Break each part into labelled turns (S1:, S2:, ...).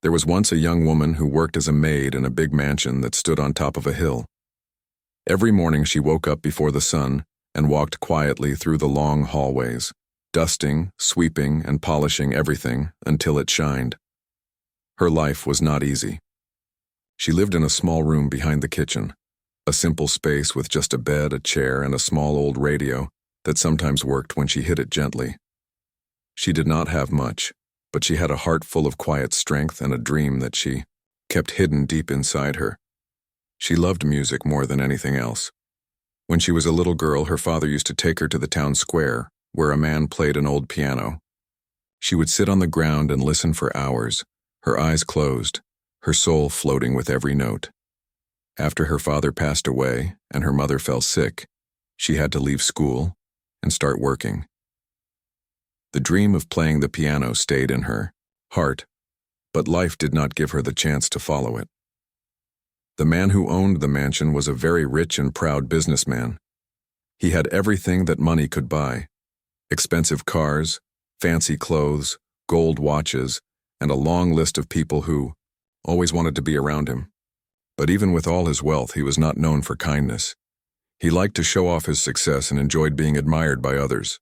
S1: There was once a young woman who worked as a maid in a big mansion that stood on top of a hill. Every morning she woke up before the sun and walked quietly through the long hallways, dusting, sweeping, and polishing everything until it shined. Her life was not easy. She lived in a small room behind the kitchen, a simple space with just a bed, a chair, and a small old radio that sometimes worked when she hit it gently. She did not have much, but she had a heart full of quiet strength and a dream that she kept hidden deep inside her. She loved music more than anything else. When she was a little girl, her father used to take her to the town square, where a man played an old piano. She would sit on the ground and listen for hours, her eyes closed, her soul floating with every note. After her father passed away and her mother fell sick, she had to leave school and start working. The dream of playing the piano stayed in her heart, but life did not give her the chance to follow it. The man who owned the mansion was a very rich and proud businessman. He had everything that money could buy: expensive cars, fancy clothes, gold watches, and a long list of people who always wanted to be around him. But even with all his wealth, he was not known for kindness. He liked to show off his success and enjoyed being admired by others.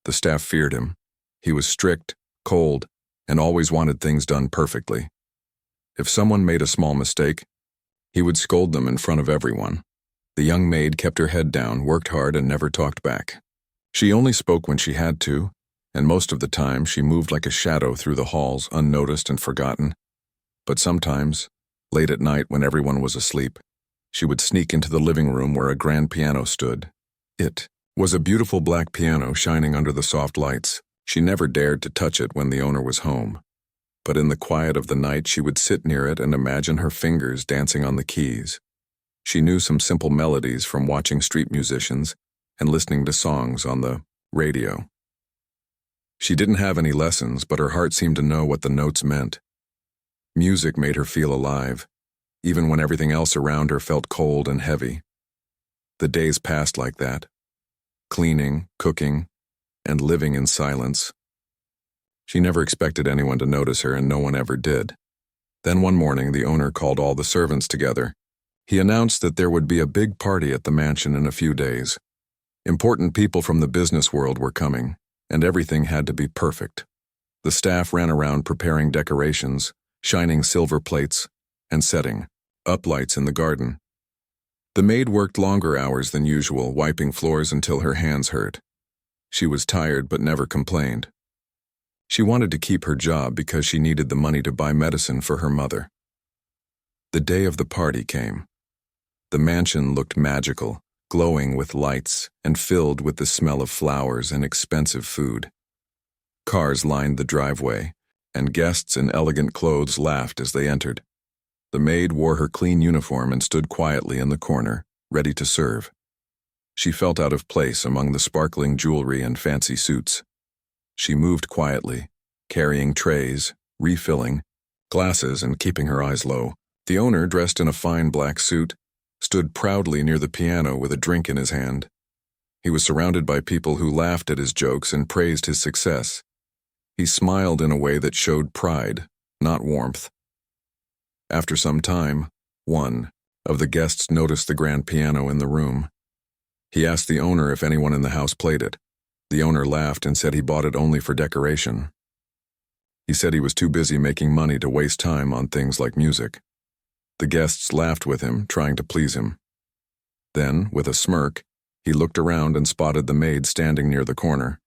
S1: The staff feared him. He was strict, cold, and always wanted things done perfectly. If someone made a small mistake, he would scold them in front of everyone. The young maid kept her head down, worked hard, and never talked back. She only spoke when she had to, and most of the time she moved like a shadow through the halls, unnoticed and forgotten. But sometimes, late at night when everyone was asleep, she would sneak into the living room where a grand piano stood. It was a beautiful black piano shining under the soft lights. She never dared to touch it when the owner was home. But in the quiet of the night, she would sit near it and imagine her fingers dancing on the keys. She knew some simple melodies from watching street musicians and listening to songs on the radio. She didn't have any lessons, but her heart seemed to know what the notes meant. Music made her feel alive, even when everything else around her felt cold and heavy. The days passed like that, cleaning, cooking, and living in silence. She never expected anyone to notice her, and no one ever did. Then one morning, the owner called all the servants together. He announced that there would be a big party at the mansion in a few days. Important people from the business world were coming, and everything had to be perfect. The staff ran around preparing decorations, shining silver plates, and setting up lights in the garden. The maid worked longer hours than usual, wiping floors until her hands hurt. She was tired but never complained. She wanted to keep her job because she needed the money to buy medicine for her mother. The day of the party came. The mansion looked magical, glowing with lights and filled with the smell of flowers and expensive food. Cars lined the driveway, and guests in elegant clothes laughed as they entered. The maid wore her clean uniform and stood quietly in the corner, ready to serve. She felt out of place among the sparkling jewelry and fancy suits. She moved quietly, carrying trays, refilling glasses, and keeping her eyes low. The owner, dressed in a fine black suit, stood proudly near the piano with a drink in his hand. He was surrounded by people who laughed at his jokes and praised his success. He smiled in a way that showed pride, not warmth. After some time, one of the guests noticed the grand piano in the room. He asked the owner if anyone in the house played it. The owner laughed and said he bought it only for decoration. He said he was too busy making money to waste time on things like music. The guests laughed with him, trying to please him. Then, with a smirk, he looked around and spotted the maid standing near the corner.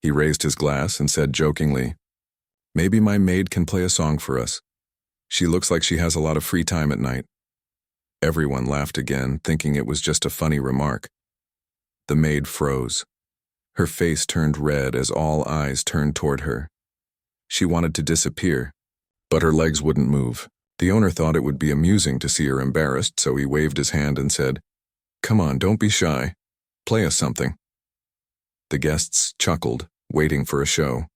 S1: He raised his glass and said jokingly, "Maybe my maid can play a song for us. She looks like she has a lot of free time at night." Everyone laughed again, thinking it was just a funny remark. The maid froze. Her face turned red as all eyes turned toward her. She wanted to disappear, but her legs wouldn't move. The owner thought it would be amusing to see her embarrassed, so he waved his hand and said, "Come on, don't be shy. Play us something." The guests chuckled, waiting for a show.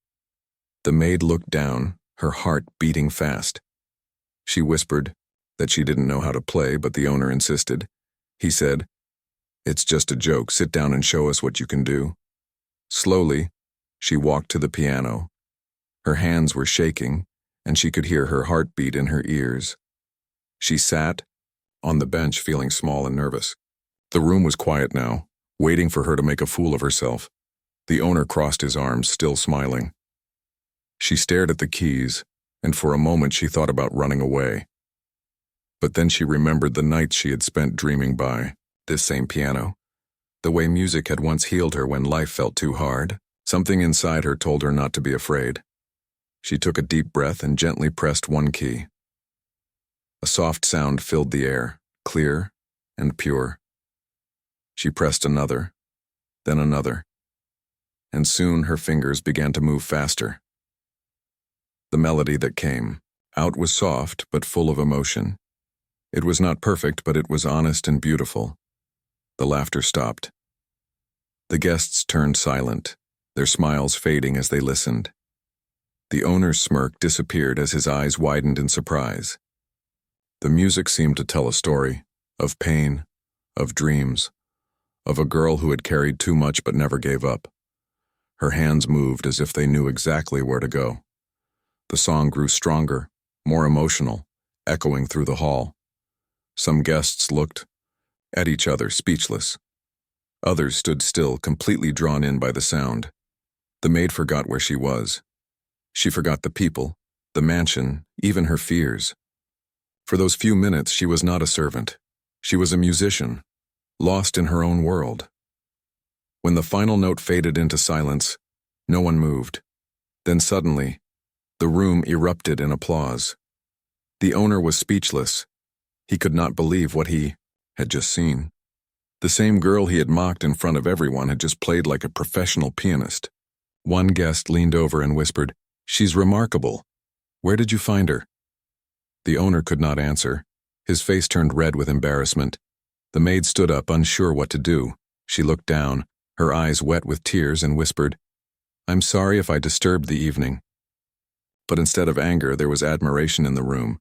S1: The maid looked down, her heart beating fast. She whispered that she didn't know how to play, but the owner insisted. He said, "It's just a joke. Sit down and show us what you can do." Slowly, she walked to the piano. Her hands were shaking, and she could hear her heartbeat in her ears. She sat on the bench feeling small and nervous. The room was quiet now, waiting for her to make a fool of herself. The owner crossed his arms, still smiling. She stared at the keys, and for a moment she thought about running away. But then she remembered the nights she had spent dreaming by this same piano. The way music had once healed her when life felt too hard. Something inside her told her not to be afraid. She took a deep breath and gently pressed one key. A soft sound filled the air, clear and pure. She pressed another, then another, and soon her fingers began to move faster. The melody that came out was soft but full of emotion. It was not perfect, but it was honest and beautiful. The laughter stopped. The guests turned silent, their smiles fading as they listened. The owner's smirk disappeared as his eyes widened in surprise. The music seemed to tell a story of pain, of dreams, of a girl who had carried too much but never gave up. Her hands moved as if they knew exactly where to go. The song grew stronger, more emotional, echoing through the hall. Some guests looked at each other, speechless. Others stood still, completely drawn in by the sound. The maid forgot where she was. She forgot the people, the mansion, even her fears. For those few minutes, she was not a servant. She was a musician, lost in her own world. When the final note faded into silence, no one moved. Then suddenly, the room erupted in applause. The owner was speechless. He could not believe what he had just seen. The same girl he had mocked in front of everyone had just played like a professional pianist. One guest leaned over and whispered, "She's remarkable. Where did you find her?" The owner could not answer. His face turned red with embarrassment. The maid stood up, unsure what to do. She looked down, her eyes wet with tears, and whispered, "I'm sorry if I disturbed the evening." But instead of anger, there was admiration in the room.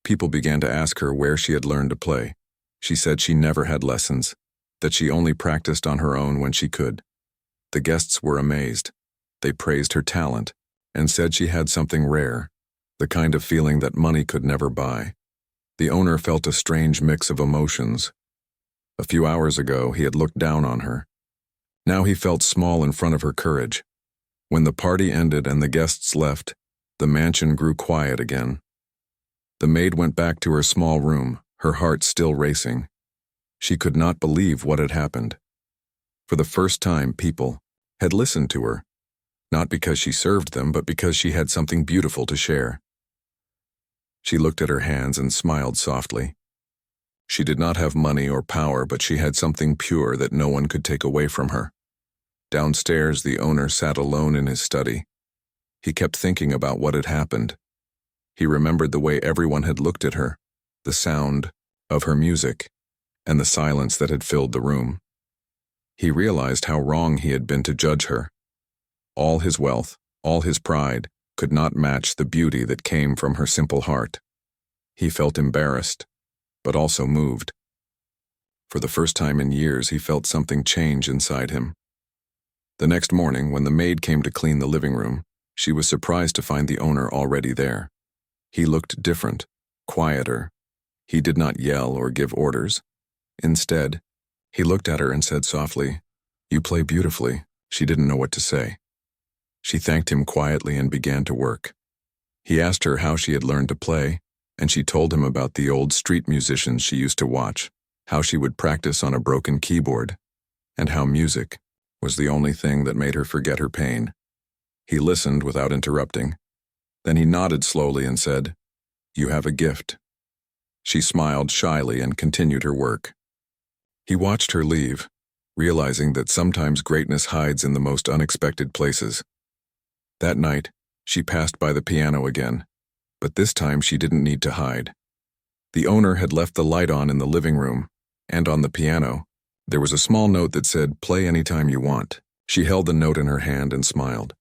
S1: People began to ask her where she had learned to play. She said she never had lessons, that she only practiced on her own when she could. The guests were amazed. They praised her talent and said she had something rare, the kind of feeling that money could never buy. The owner felt a strange mix of emotions. A few hours ago, he had looked down on her. Now he felt small in front of her courage. When the party ended and the guests left, the mansion grew quiet again. The maid went back to her small room, her heart still racing. She could not believe what had happened. For the first time, people had listened to her, not because she served them, but because she had something beautiful to share. She looked at her hands and smiled softly. She did not have money or power, but she had something pure that no one could take away from her. Downstairs, the owner sat alone in his study. He kept thinking about what had happened. He remembered the way everyone had looked at her, the sound of her music, and the silence that had filled the room. He realized how wrong he had been to judge her. All his wealth, all his pride, could not match the beauty that came from her simple heart. He felt embarrassed, but also moved. For the first time in years, he felt something change inside him. The next morning, when the maid came to clean the living room, she was surprised to find the owner already there. He looked different, quieter. He did not yell or give orders. Instead, he looked at her and said softly, "You play beautifully." She didn't know what to say. She thanked him quietly and began to work. He asked her how she had learned to play, and she told him about the old street musicians she used to watch, how she would practice on a broken keyboard, and how music was the only thing that made her forget her pain. He listened without interrupting. Then he nodded slowly and said, "You have a gift." She smiled shyly and continued her work. He watched her leave, realizing that sometimes greatness hides in the most unexpected places. That night, she passed by the piano again, but this time she didn't need to hide. The owner had left the light on in the living room, and on the piano, there was a small note that said, "Play anytime you want." She held the note in her hand and smiled.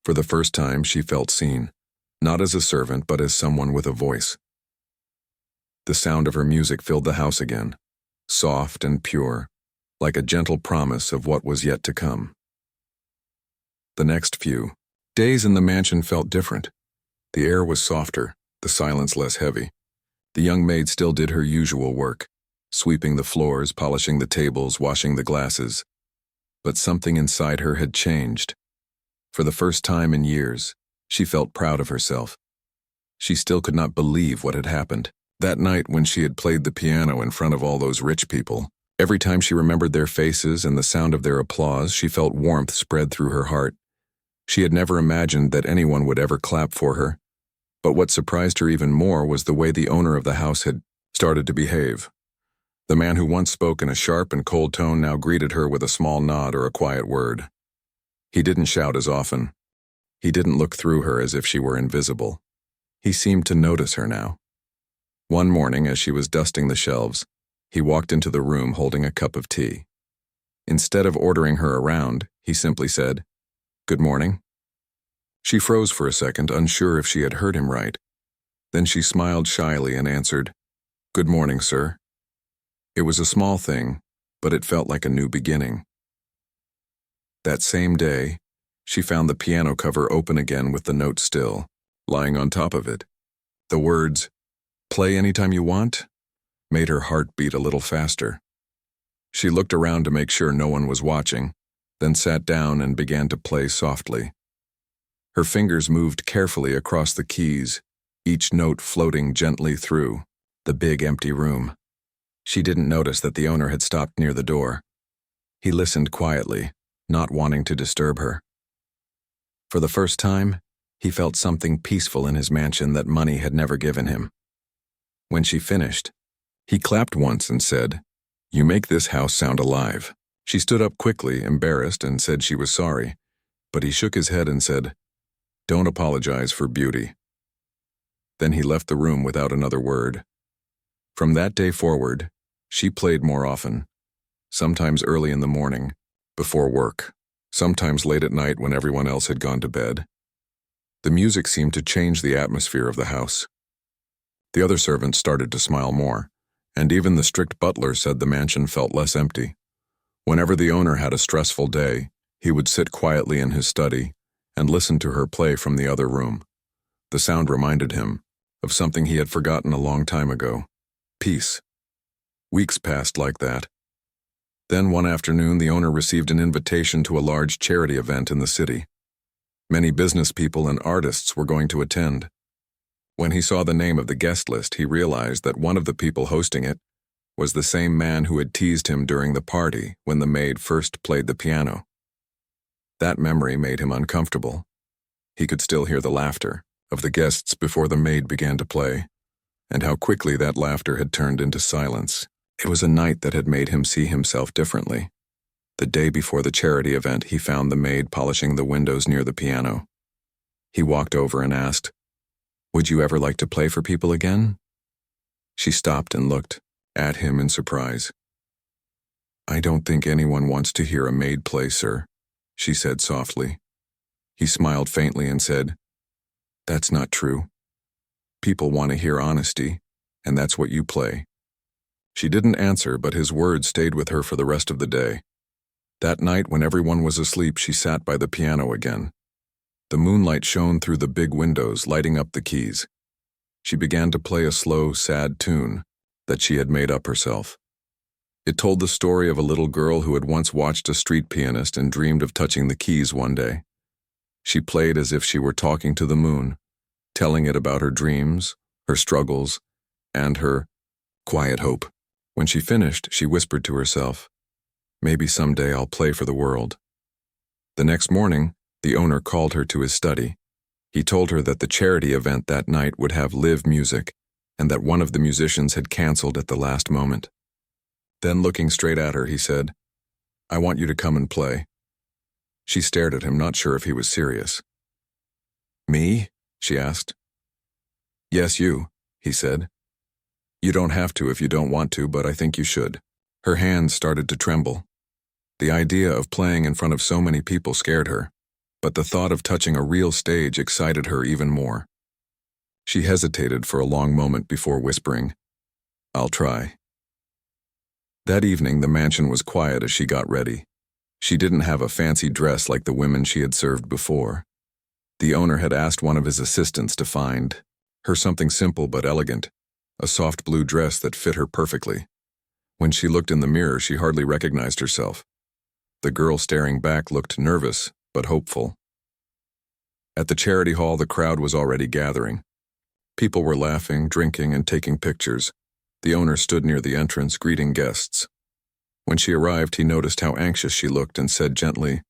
S1: For the first time, she felt seen, not as a servant, but as someone with a voice. The sound of her music filled the house again, soft and pure, like a gentle promise of what was yet to come. The next few days in the mansion felt different. The air was softer, the silence less heavy. The young maid still did her usual work, sweeping the floors, polishing the tables, washing the glasses. But something inside her had changed. For the first time in years, she felt proud of herself. She still could not believe what had happened. That night when she had played the piano in front of all those rich people, every time she remembered their faces and the sound of their applause, she felt warmth spread through her heart. She had never imagined that anyone would ever clap for her. But what surprised her even more was the way the owner of the house had started to behave. The man who once spoke in a sharp and cold tone now greeted her with a small nod or a quiet word. He didn't shout as often. He didn't look through her as if she were invisible. He seemed to notice her now. One morning, as she was dusting the shelves, he walked into the room holding a cup of tea. Instead of ordering her around, he simply said, "Good morning." She froze for a second, unsure if she had heard him right. Then she smiled shyly and answered, "Good morning, sir." It was a small thing, but it felt like a new beginning. That same day, she found the piano cover open again with the note still, lying on top of it. The words, "Play anytime you want," made her heart beat a little faster. She looked around to make sure no one was watching, then sat down and began to play softly. Her fingers moved carefully across the keys, each note floating gently through the big empty room. She didn't notice that the owner had stopped near the door. He listened quietly, not wanting to disturb her. For the first time, he felt something peaceful in his mansion that money had never given him. When she finished, he clapped once and said, "You make this house sound alive." She stood up quickly, embarrassed, and said she was sorry, but he shook his head and said, "Don't apologize for beauty." Then he left the room without another word. From that day forward, she played more often, sometimes early in the morning, before work, sometimes late at night when everyone else had gone to bed. The music seemed to change the atmosphere of the house. The other servants started to smile more, and even the strict butler said the mansion felt less empty. Whenever the owner had a stressful day, he would sit quietly in his study and listen to her play from the other room. The sound reminded him of something he had forgotten a long time ago: peace. Weeks passed like that. Then one afternoon, the owner received an invitation to a large charity event in the city. Many business people and artists were going to attend. When he saw the name of the guest list, he realized that one of the people hosting it was the same man who had teased him during the party when the maid first played the piano. That memory made him uncomfortable. He could still hear the laughter of the guests before the maid began to play, and how quickly that laughter had turned into silence. It was a night that had made him see himself differently. The day before the charity event, he found the maid polishing the windows near the piano. He walked over and asked, "Would you ever like to play for people again?" She stopped and looked at him in surprise. "I don't think anyone wants to hear a maid play, sir," she said softly. He smiled faintly and said, "That's not true. People want to hear honesty, and that's what you play." She didn't answer, but his words stayed with her for the rest of the day. That night, when everyone was asleep, she sat by the piano again. The moonlight shone through the big windows, lighting up the keys. She began to play a slow, sad tune that she had made up herself. It told the story of a little girl who had once watched a street pianist and dreamed of touching the keys one day. She played as if she were talking to the moon, telling it about her dreams, her struggles, and her quiet hope. When she finished, she whispered to herself, "Maybe someday I'll play for the world." The next morning, the owner called her to his study. He told her that the charity event that night would have live music, and that one of the musicians had canceled at the last moment. Then, looking straight at her, he said, "I want you to come and play." She stared at him, not sure if he was serious. "Me?" she asked. "Yes, you," he said. "You don't have to if you don't want to, but I think you should." Her hands started to tremble. The idea of playing in front of so many people scared her, but the thought of touching a real stage excited her even more. She hesitated for a long moment before whispering, "I'll try." That evening, the mansion was quiet as she got ready. She didn't have a fancy dress like the women she had served before. The owner had asked one of his assistants to find her something simple but elegant, a soft blue dress that fit her perfectly. When she looked in the mirror, she hardly recognized herself. The girl staring back looked nervous but hopeful. At the charity hall, the crowd was already gathering. People were laughing, drinking, and taking pictures. The owner stood near the entrance, greeting guests. When she arrived, he noticed how anxious she looked and said gently,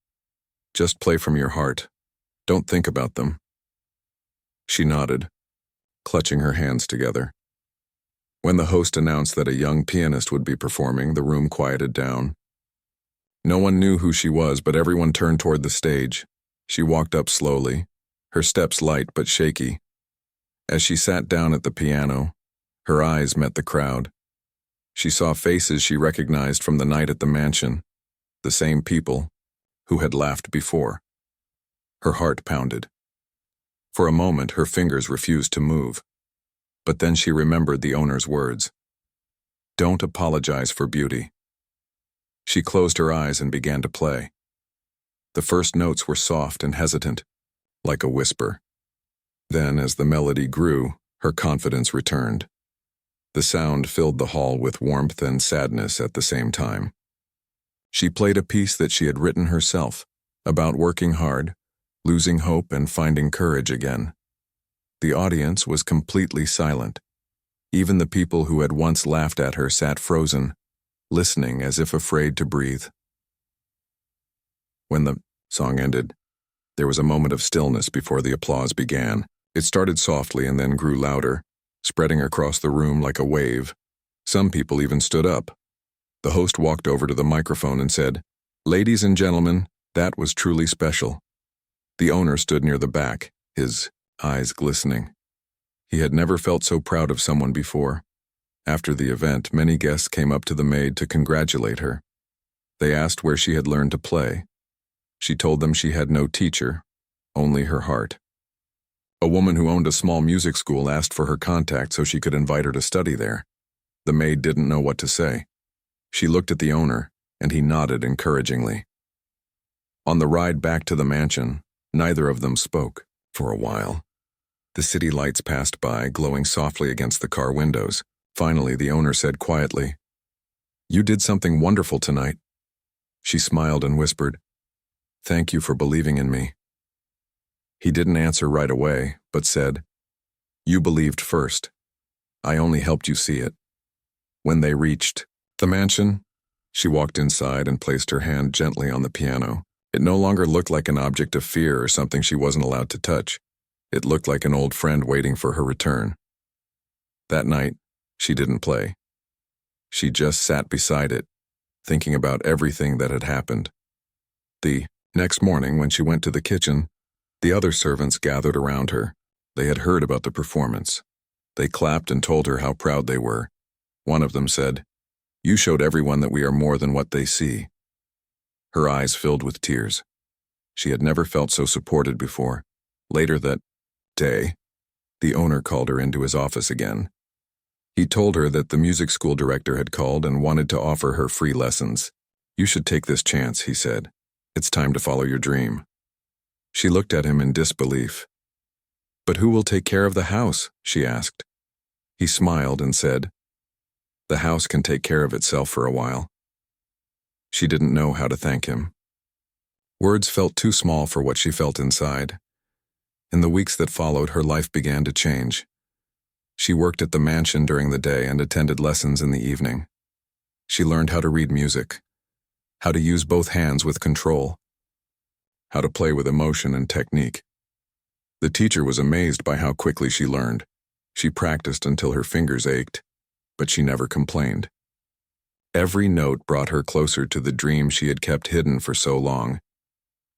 S1: "Just play from your heart. Don't think about them." She nodded, clutching her hands together. When the host announced that a young pianist would be performing, the room quieted down. No one knew who she was, but everyone turned toward the stage. She walked up slowly, her steps light but shaky. As she sat down at the piano, her eyes met the crowd. She saw faces she recognized from the night at the mansion, the same people who had laughed before. Her heart pounded. For a moment, her fingers refused to move. But then she remembered the owner's words. "Don't apologize for beauty." She closed her eyes and began to play. The first notes were soft and hesitant, like a whisper. Then, as the melody grew, her confidence returned. The sound filled the hall with warmth and sadness at the same time. She played a piece that she had written herself, about working hard, losing hope, and finding courage again. The audience was completely silent. Even the people who had once laughed at her sat frozen, listening as if afraid to breathe. When the song ended, there was a moment of stillness before the applause began. It started softly and then grew louder, spreading across the room like a wave. Some people even stood up. The host walked over to the microphone and said, "Ladies and gentlemen, that was truly special." The owner stood near the back, his eyes glistening. He had never felt so proud of someone before. After the event, many guests came up to the maid to congratulate her. They asked where she had learned to play. She told them she had no teacher, only her heart. A woman who owned a small music school asked for her contact so she could invite her to study there. The maid didn't know what to say. She looked at the owner, and he nodded encouragingly. On the ride back to the mansion, neither of them spoke for a while. The city lights passed by, glowing softly against the car windows. Finally, the owner said quietly, "You did something wonderful tonight." She smiled and whispered, "Thank you for believing in me." He didn't answer right away, but said, "You believed first. I only helped you see it." When they reached the mansion, she walked inside and placed her hand gently on the piano. It no longer looked like an object of fear or something she wasn't allowed to touch. It looked like an old friend waiting for her return. That night, she didn't play. She just sat beside it, thinking about everything that had happened. The next morning, when she went to the kitchen, the other servants gathered around her. They had heard about the performance. They clapped and told her how proud they were. One of them said, "You showed everyone that we are more than what they see." Her eyes filled with tears. She had never felt so supported before. Later that day, the owner called her into his office again. He told her that the music school director had called and wanted to offer her free lessons. "You should take this chance," he said. "It's time to follow your dream." She looked at him in disbelief. "But who will take care of the house?" she asked. He smiled and said, "The house can take care of itself for a while." She didn't know how to thank him. Words felt too small for what she felt inside. In the weeks that followed, her life began to change. She worked at the mansion during the day and attended lessons in the evening. She learned how to read music, how to use both hands with control, how to play with emotion and technique. The teacher was amazed by how quickly she learned. She practiced until her fingers ached, but she never complained. Every note brought her closer to the dream she had kept hidden for so long.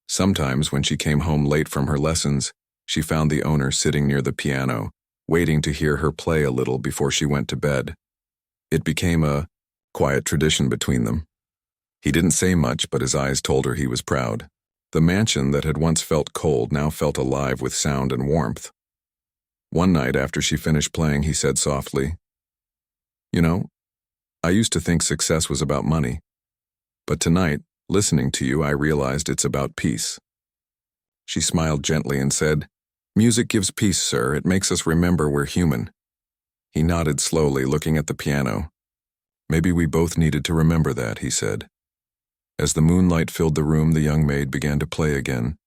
S1: Sometimes, when she came home late from her lessons, she found the owner sitting near the piano, waiting to hear her play a little before she went to bed. It became a quiet tradition between them. He didn't say much, but his eyes told her he was proud. The mansion that had once felt cold now felt alive with sound and warmth. One night after she finished playing, he said softly, "You know, I used to think success was about money. But tonight, listening to you, I realized it's about peace." She smiled gently and said, "Music gives peace, sir. It makes us remember we're human." He nodded slowly, looking at the piano. "Maybe we both needed to remember that," he said. As the moonlight filled the room, the young maid began to play again,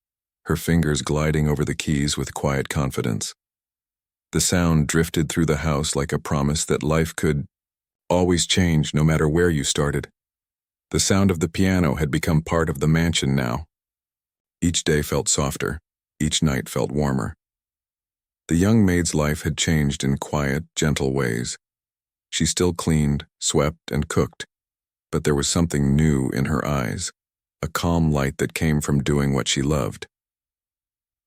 S1: her fingers gliding over the keys with quiet confidence. The sound drifted through the house like a promise that life could always change no matter where you started. The sound of the piano had become part of the mansion now. Each day felt softer, each night felt warmer. The young maid's life had changed in quiet, gentle ways. She still cleaned, swept, and cooked, but there was something new in her eyes, a calm light that came from doing what she loved.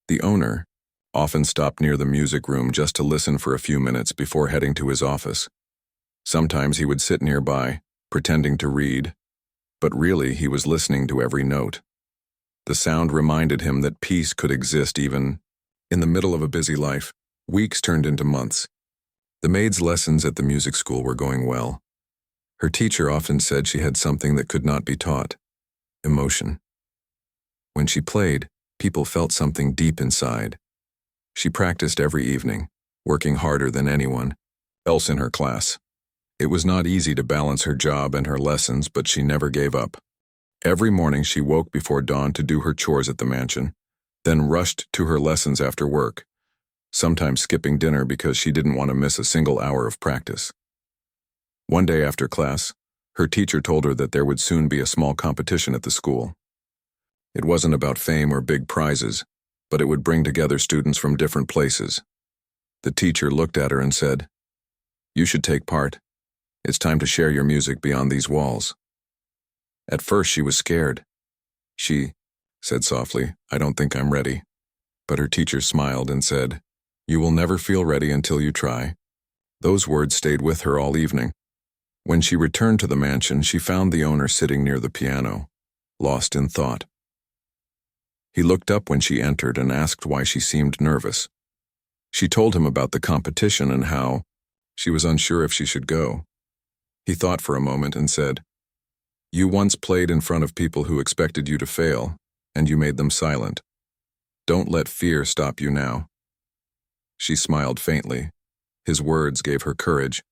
S1: The owner often stopped near the music room just to listen for a few minutes before heading to his office. Sometimes he would sit nearby, pretending to read, but really he was listening to every note. The sound reminded him that peace could exist even in the middle of a busy life. Weeks turned into months. The maid's lessons at the music school were going well. Her teacher often said she had something that could not be taught: emotion. When she played, people felt something deep inside. She practiced every evening, working harder than anyone else in her class. It was not easy to balance her job and her lessons, but she never gave up. Every morning she woke before dawn to do her chores at the mansion, then rushed to her lessons after work, sometimes skipping dinner because she didn't want to miss a single hour of practice. One day after class, her teacher told her that there would soon be a small competition at the school. It wasn't about fame or big prizes, but it would bring together students from different places. The teacher looked at her and said, "You should take part. It's time to share your music beyond these walls." At first she was scared. She said softly, "I don't think I'm ready." But her teacher smiled and said, "You will never feel ready until you try." Those words stayed with her all evening. When she returned to the mansion, she found the owner sitting near the piano, lost in thought. He looked up when she entered and asked why she seemed nervous. She told him about the competition and how she was unsure if she should go. He thought for a moment and said, "You once played in front of people who expected you to fail, and you made them silent. Don't let fear stop you now." She smiled faintly. His words gave her courage.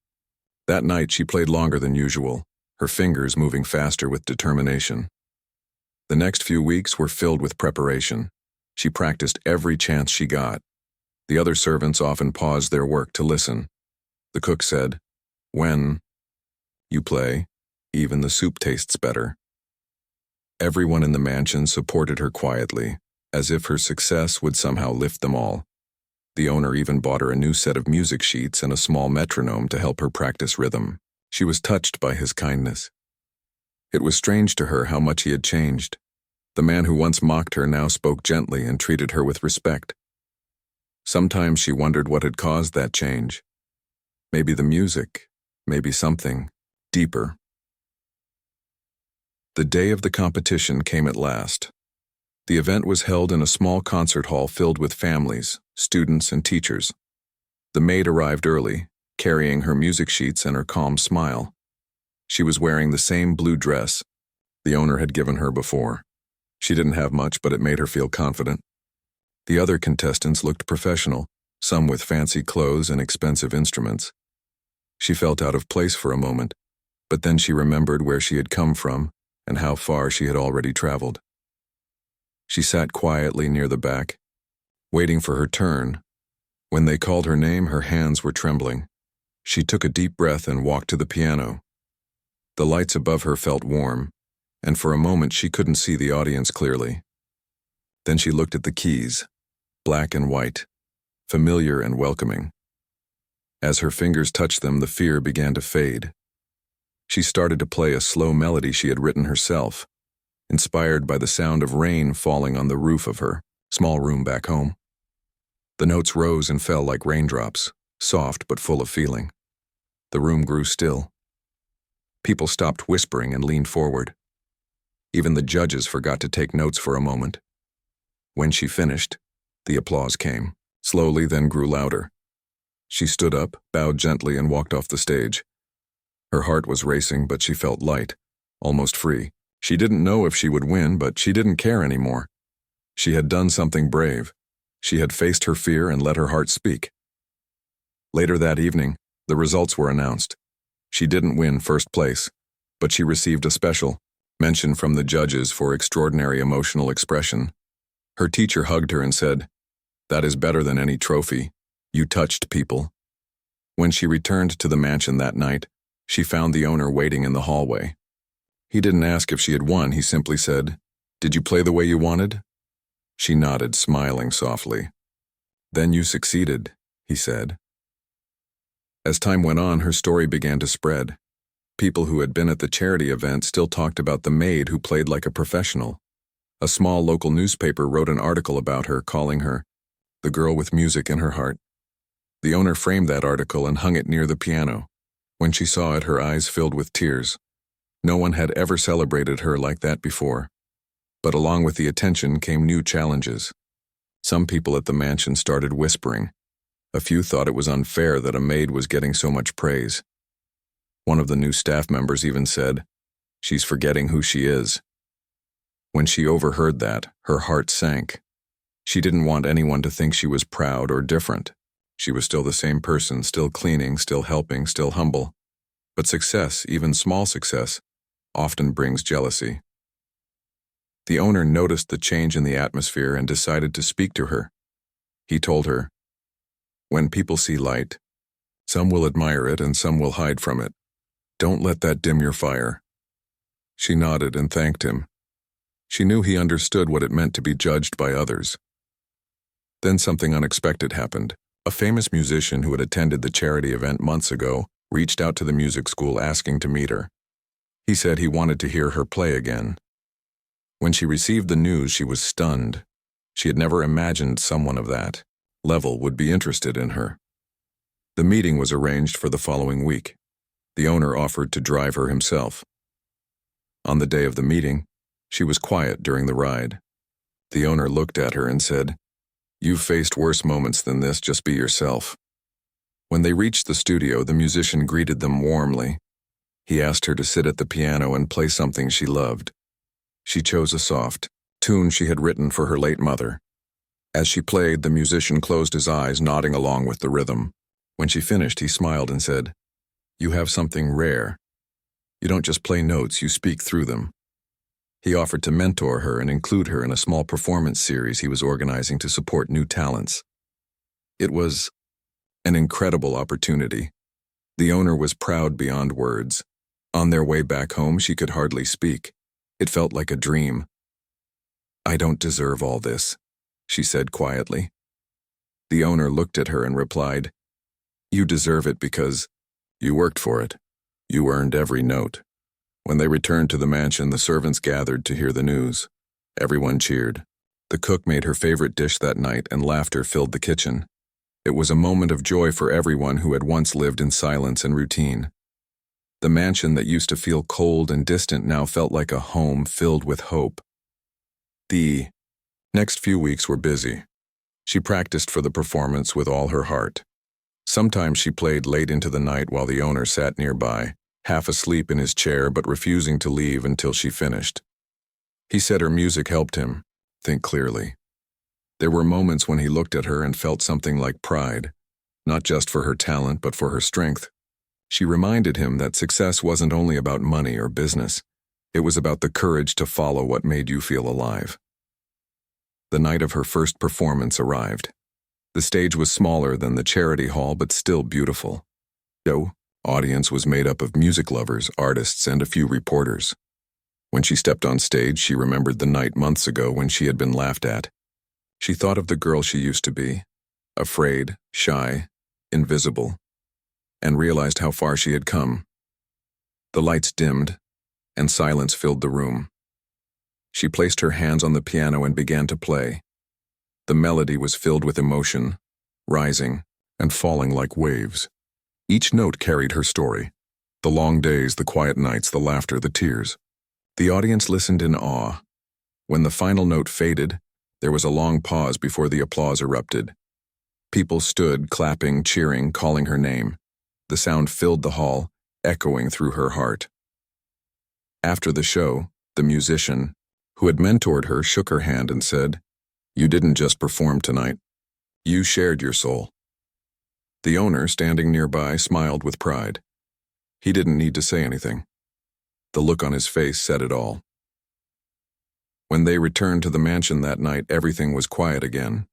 S1: That night she played longer than usual, her fingers moving faster with determination. The next few weeks were filled with preparation. She practiced every chance she got. The other servants often paused their work to listen. The cook said, "When you play, even the soup tastes better." Everyone in the mansion supported her quietly, as if her success would somehow lift them all. The owner even bought her a new set of music sheets and a small metronome to help her practice rhythm. She was touched by his kindness. It was strange to her how much he had changed. The man who once mocked her now spoke gently and treated her with respect. Sometimes she wondered what had caused that change. Maybe the music, maybe something deeper. The day of the competition came at last. The event was held in a small concert hall filled with families, students, and teachers. The maid arrived early, carrying her music sheets and her calm smile. She was wearing the same blue dress the owner had given her before. She didn't have much, but it made her feel confident. The other contestants looked professional, some with fancy clothes and expensive instruments. She felt out of place for a moment, but then she remembered where she had come from and how far she had already traveled. She sat quietly near the back, waiting for her turn. When they called her name, her hands were trembling. She took a deep breath and walked to the piano. The lights above her felt warm, and for a moment she couldn't see the audience clearly. Then she looked at the keys, black and white, familiar and welcoming. As her fingers touched them, the fear began to fade. She started to play a slow melody she had written herself, inspired by the sound of rain falling on the roof of her small room back home. The notes rose and fell like raindrops, soft but full of feeling. The room grew still. People stopped whispering and leaned forward. Even the judges forgot to take notes for a moment. When she finished, the applause came, slowly then grew louder. She stood up, bowed gently, and walked off the stage. Her heart was racing, but she felt light, almost free. She didn't know if she would win, but she didn't care anymore. She had done something brave. She had faced her fear and let her heart speak. Later that evening, the results were announced. She didn't win first place, but she received a special mention from the judges for extraordinary emotional expression. Her teacher hugged her and said, "That is better than any trophy. You touched people." When she returned to the mansion that night, she found the owner waiting in the hallway. He didn't ask if she had won, he simply said, "Did you play the way you wanted?" She nodded, smiling softly. "Then you succeeded," he said. As time went on, her story began to spread. People who had been at the charity event still talked about the maid who played like a professional. A small local newspaper wrote an article about her, calling her the girl with music in her heart. The owner framed that article and hung it near the piano. When she saw it, her eyes filled with tears. No one had ever celebrated her like that before. But along with the attention came new challenges. Some people at the mansion started whispering. A few thought it was unfair that a maid was getting so much praise. One of the new staff members even said, "She's forgetting who she is." When she overheard that, her heart sank. She didn't want anyone to think she was proud or different. She was still the same person, still cleaning, still helping, still humble. But success, even small success, often brings jealousy. The owner noticed the change in the atmosphere and decided to speak to her. He told her, "When people see light, some will admire it and some will hide from it. Don't let that dim your fire." She nodded and thanked him. She knew he understood what it meant to be judged by others. Then something unexpected happened. A famous musician who had attended the charity event months ago reached out to the music school asking to meet her. He said he wanted to hear her play again. When she received the news, she was stunned. She had never imagined someone of that level would be interested in her. The meeting was arranged for the following week. The owner offered to drive her himself. On the day of the meeting, she was quiet during the ride. The owner looked at her and said, "You've faced worse moments than this, just be yourself." When they reached the studio, the musician greeted them warmly. He asked her to sit at the piano and play something she loved. She chose a soft tune she had written for her late mother. As she played, the musician closed his eyes, nodding along with the rhythm. When she finished, he smiled and said, "You have something rare. You don't just play notes, you speak through them." He offered to mentor her and include her in a small performance series he was organizing to support new talents. It was an incredible opportunity. The owner was proud beyond words. On their way back home, she could hardly speak. It felt like a dream. "I don't deserve all this," she said quietly. The owner looked at her and replied, "You deserve it because you worked for it. You earned every note." When they returned to the mansion, the servants gathered to hear the news. Everyone cheered. The cook made her favorite dish that night, and laughter filled the kitchen. It was a moment of joy for everyone who had once lived in silence and routine. The mansion that used to feel cold and distant now felt like a home filled with hope. The next few weeks were busy. She practiced for the performance with all her heart. Sometimes she played late into the night while the owner sat nearby, half asleep in his chair but refusing to leave until she finished. He said her music helped him think clearly. There were moments when he looked at her and felt something like pride, not just for her talent but for her strength. She reminded him that success wasn't only about money or business. It was about the courage to follow what made you feel alive. The night of her first performance arrived. The stage was smaller than the charity hall but still beautiful. The audience was made up of music lovers, artists, and a few reporters. When she stepped on stage, she remembered the night months ago when she had been laughed at. She thought of the girl she used to be, afraid, shy, invisible, and realized how far she had come. The lights dimmed, and silence filled the room. She placed her hands on the piano and began to play. The melody was filled with emotion, rising and falling like waves. Each note carried her story. The long days, the quiet nights, the laughter, the tears. The audience listened in awe. When the final note faded, there was a long pause before the applause erupted. People stood, clapping, cheering, calling her name. The sound filled the hall, echoing through her heart. After the show, the musician, who had mentored her, shook her hand and said, You didn't just perform tonight. You shared your soul. The owner, standing nearby, smiled with pride. He didn't need to say anything. The look on his face said it all. When they returned to the mansion that night, everything was quiet again.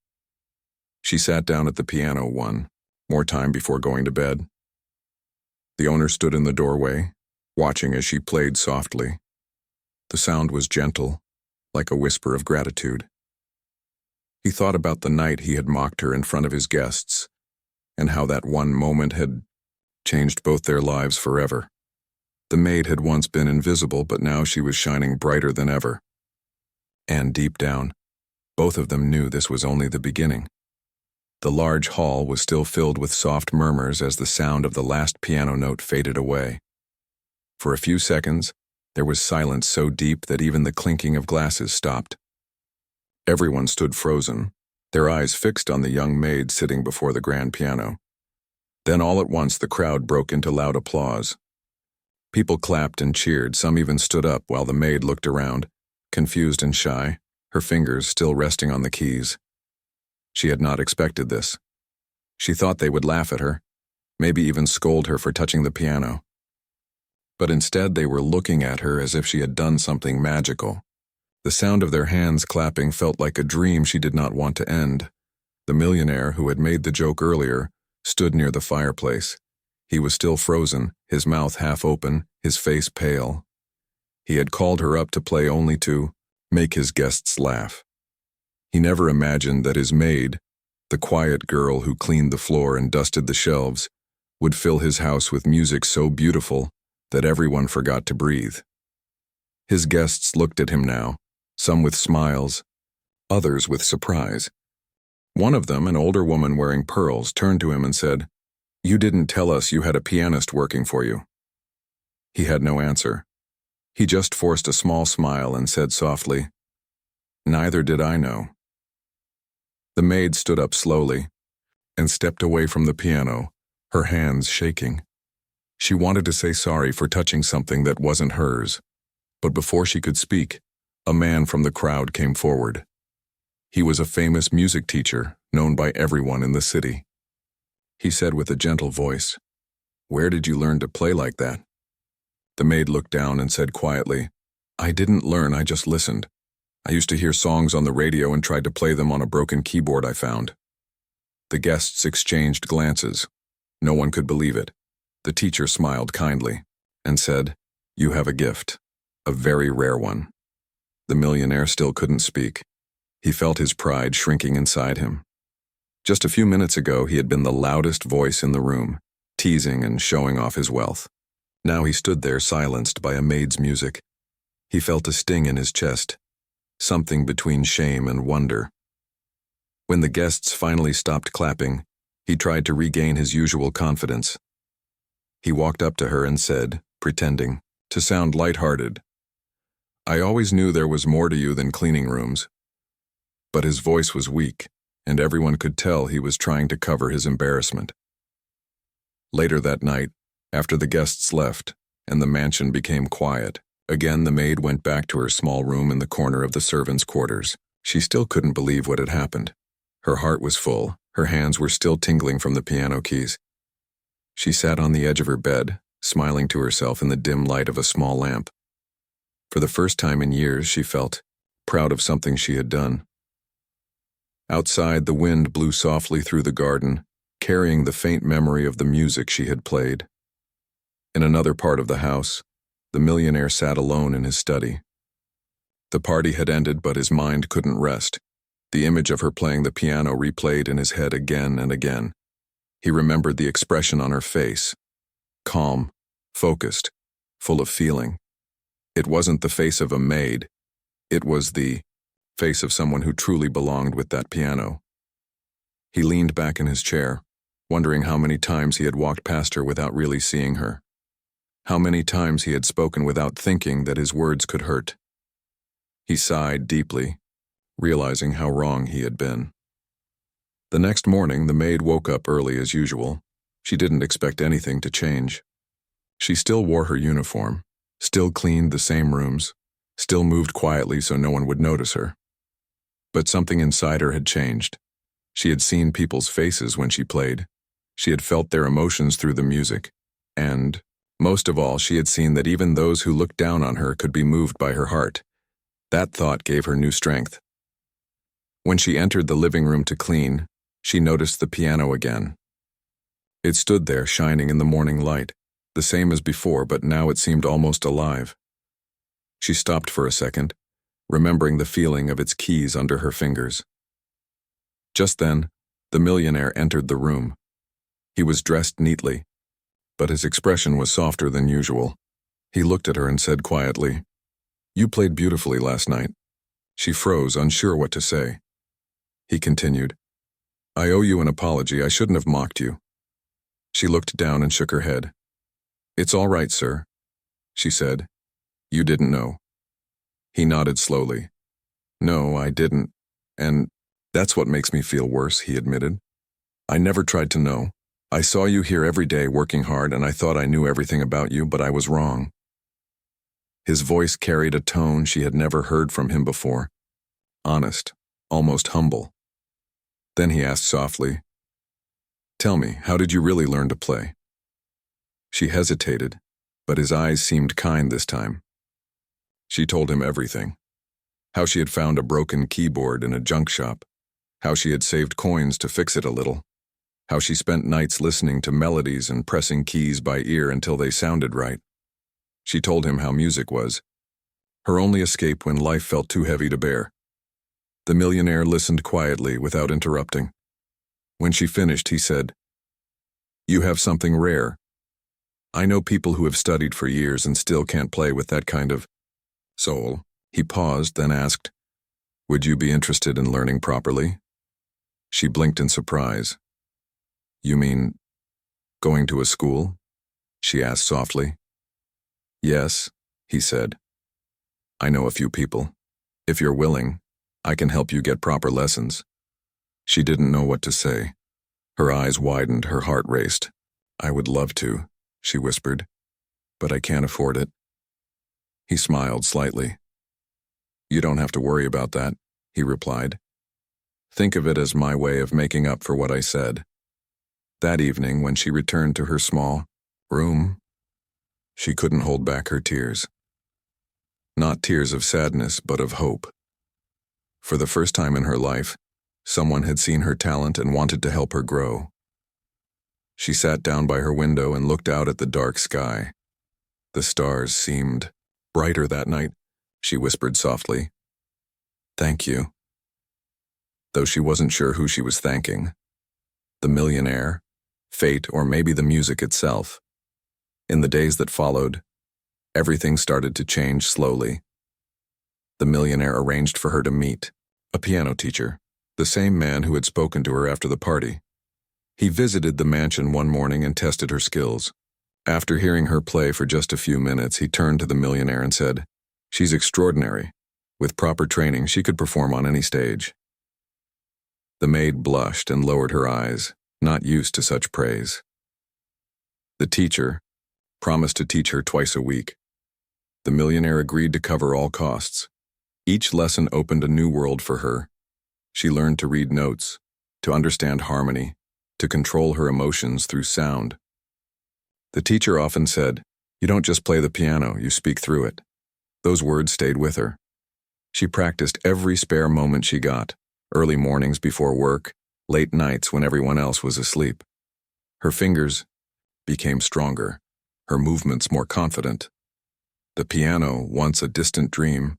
S1: She sat down at the piano one more time before going to bed. The owner stood in the doorway, watching as she played softly. The sound was gentle, like a whisper of gratitude. He thought about the night he had mocked her in front of his guests, and how that one moment had changed both their lives forever. The maid had once been invisible, but now she was shining brighter than ever. And deep down, both of them knew this was only the beginning. The large hall was still filled with soft murmurs as the sound of the last piano note faded away. For a few seconds, there was silence so deep that even the clinking of glasses stopped. Everyone stood frozen, their eyes fixed on the young maid sitting before the grand piano. Then all at once the crowd broke into loud applause. People clapped and cheered, some even stood up while the maid looked around, confused and shy, her fingers still resting on the keys. She had not expected this. She thought they would laugh at her, maybe even scold her for touching the piano. But instead they were looking at her as if she had done something magical. The sound of their hands clapping felt like a dream she did not want to end. The millionaire, who had made the joke earlier, stood near the fireplace. He was still frozen, his mouth half open, his face pale. He had called her up to play only to make his guests laugh. He never imagined that his maid, the quiet girl who cleaned the floor and dusted the shelves, would fill his house with music so beautiful that everyone forgot to breathe. His guests looked at him now, some with smiles, others with surprise. One of them, an older woman wearing pearls, turned to him and said, "You didn't tell us you had a pianist working for you." He had no answer. He just forced a small smile and said softly, "Neither did I know." The maid stood up slowly and stepped away from the piano, her hands shaking. She wanted to say sorry for touching something that wasn't hers, but before she could speak, a man from the crowd came forward. He was a famous music teacher, known by everyone in the city. He said with a gentle voice, "Where did you learn to play like that?" The maid looked down and said quietly, "I didn't learn, I just listened. I used to hear songs on the radio and tried to play them on a broken keyboard I found." The guests exchanged glances. No one could believe it. The teacher smiled kindly and said, "You have a gift, a very rare one." The millionaire still couldn't speak. He felt his pride shrinking inside him. Just a few minutes ago, he had been the loudest voice in the room, teasing and showing off his wealth. Now he stood there silenced by a maid's music. He felt a sting in his chest, something between shame and wonder. When the guests finally stopped clapping, he tried to regain his usual confidence. He walked up to her and said, pretending to sound lighthearted, "I always knew there was more to you than cleaning rooms." But his voice was weak, and everyone could tell he was trying to cover his embarrassment. Later that night, after the guests left and the mansion became quiet, again the maid went back to her small room in the corner of the servants' quarters. She still couldn't believe what had happened. Her heart was full, her hands were still tingling from the piano keys. She sat on the edge of her bed, smiling to herself in the dim light of a small lamp. For the first time in years, she felt proud of something she had done. Outside, the wind blew softly through the garden, carrying the faint memory of the music she had played. In another part of the house, the millionaire sat alone in his study. The party had ended, but his mind couldn't rest. The image of her playing the piano replayed in his head again and again. He remembered the expression on her face, calm, focused, full of feeling. It wasn't the face of a maid. It was the face of someone who truly belonged with that piano. He leaned back in his chair, wondering how many times he had walked past her without really seeing her. How many times he had spoken without thinking that his words could hurt. He sighed deeply, realizing how wrong he had been. The next morning, the maid woke up early as usual. She didn't expect anything to change. She still wore her uniform, still cleaned the same rooms, still moved quietly so no one would notice her. But something inside her had changed. She had seen people's faces when she played. She had felt their emotions through the music. And, most of all, she had seen that even those who looked down on her could be moved by her heart. That thought gave her new strength. When she entered the living room to clean, she noticed the piano again. It stood there, shining in the morning light, the same as before, but now it seemed almost alive. She stopped for a second, remembering the feeling of its keys under her fingers. Just then, the millionaire entered the room. He was dressed neatly, but his expression was softer than usual. He looked at her and said quietly, "You played beautifully last night." She froze, unsure what to say. He continued, "I owe you an apology. I shouldn't have mocked you." She looked down and shook her head. "It's all right, sir," she said. "You didn't know." He nodded slowly. "No, I didn't. And that's what makes me feel worse," he admitted. "I never tried to know. I saw you here every day working hard, and I thought I knew everything about you, but I was wrong." His voice carried a tone she had never heard from him before. Honest, almost humble. Then he asked softly, "Tell me, how did you really learn to play?" She hesitated, but his eyes seemed kind this time. She told him everything. How she had found a broken keyboard in a junk shop. How she had saved coins to fix it a little. How she spent nights listening to melodies and pressing keys by ear until they sounded right. She told him how music was her only escape when life felt too heavy to bear. The millionaire listened quietly without interrupting. When she finished, he said, "You have something rare. I know people who have studied for years and still can't play with that kind of soul." He paused, then asked, "Would you be interested in learning properly?" She blinked in surprise. "You mean going to a school?" she asked softly. "Yes," he said. "I know a few people. If you're willing, I can help you get proper lessons." She didn't know what to say. Her eyes widened, her heart raced. "I would love to," she whispered, "but I can't afford it." He smiled slightly. "You don't have to worry about that," he replied. "Think of it as my way of making up for what I said." That evening, when she returned to her small room, she couldn't hold back her tears. Not tears of sadness, but of hope. For the first time in her life, someone had seen her talent and wanted to help her grow. She sat down by her window and looked out at the dark sky. The stars seemed brighter that night, she whispered softly. "Thank you." Though she wasn't sure who she was thanking. The millionaire, fate, or maybe the music itself. In the days that followed, everything started to change slowly. The millionaire arranged for her to meet a piano teacher, the same man who had spoken to her after the party. He visited the mansion one morning and tested her skills. After hearing her play for just a few minutes, he turned to the millionaire and said, "She's extraordinary. With proper training, she could perform on any stage." The maid blushed and lowered her eyes, not used to such praise. The teacher promised to teach her twice a week. The millionaire agreed to cover all costs. Each lesson opened a new world for her. She learned to read notes, to understand harmony, to control her emotions through sound. The teacher often said, "You don't just play the piano, you speak through it." Those words stayed with her. She practiced every spare moment she got, early mornings before work, late nights when everyone else was asleep. Her fingers became stronger, her movements more confident. The piano, once a distant dream,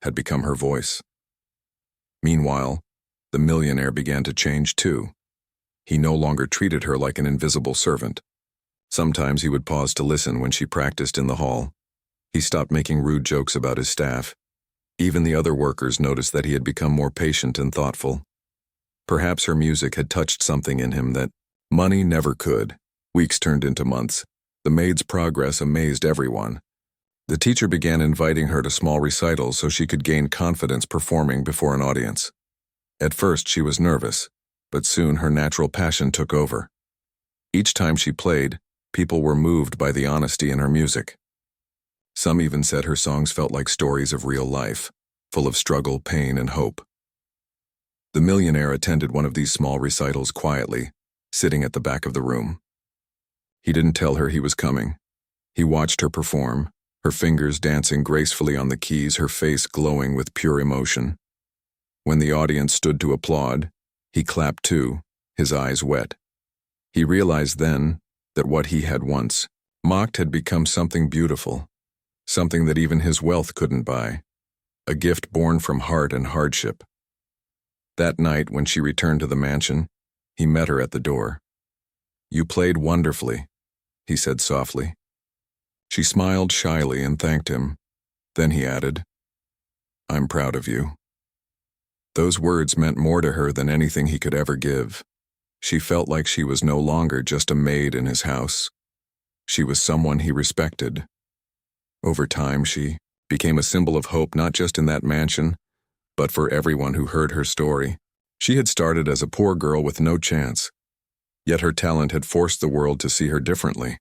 S1: had become her voice. Meanwhile, the millionaire began to change too. He no longer treated her like an invisible servant. Sometimes he would pause to listen when she practiced in the hall. He stopped making rude jokes about his staff. Even the other workers noticed that he had become more patient and thoughtful. Perhaps her music had touched something in him that money never could. Weeks turned into months. The maid's progress amazed everyone. The teacher began inviting her to small recitals so she could gain confidence performing before an audience. At first she was nervous, but soon her natural passion took over. Each time she played, people were moved by the honesty in her music. Some even said her songs felt like stories of real life, full of struggle, pain, and hope. The millionaire attended one of these small recitals quietly, sitting at the back of the room. He didn't tell her he was coming. He watched her perform, her fingers dancing gracefully on the keys, her face glowing with pure emotion. When the audience stood to applaud, he clapped too, his eyes wet. He realized then that what he had once mocked had become something beautiful, something that even his wealth couldn't buy, a gift born from heart and hardship. That night, when she returned to the mansion, he met her at the door. "You played wonderfully," he said softly. She smiled shyly and thanked him. Then he added, "I'm proud of you." Those words meant more to her than anything he could ever give. She felt like she was no longer just a maid in his house. She was someone he respected. Over time, she became a symbol of hope, not just in that mansion, but for everyone who heard her story. She had started as a poor girl with no chance, yet her talent had forced the world to see her differently.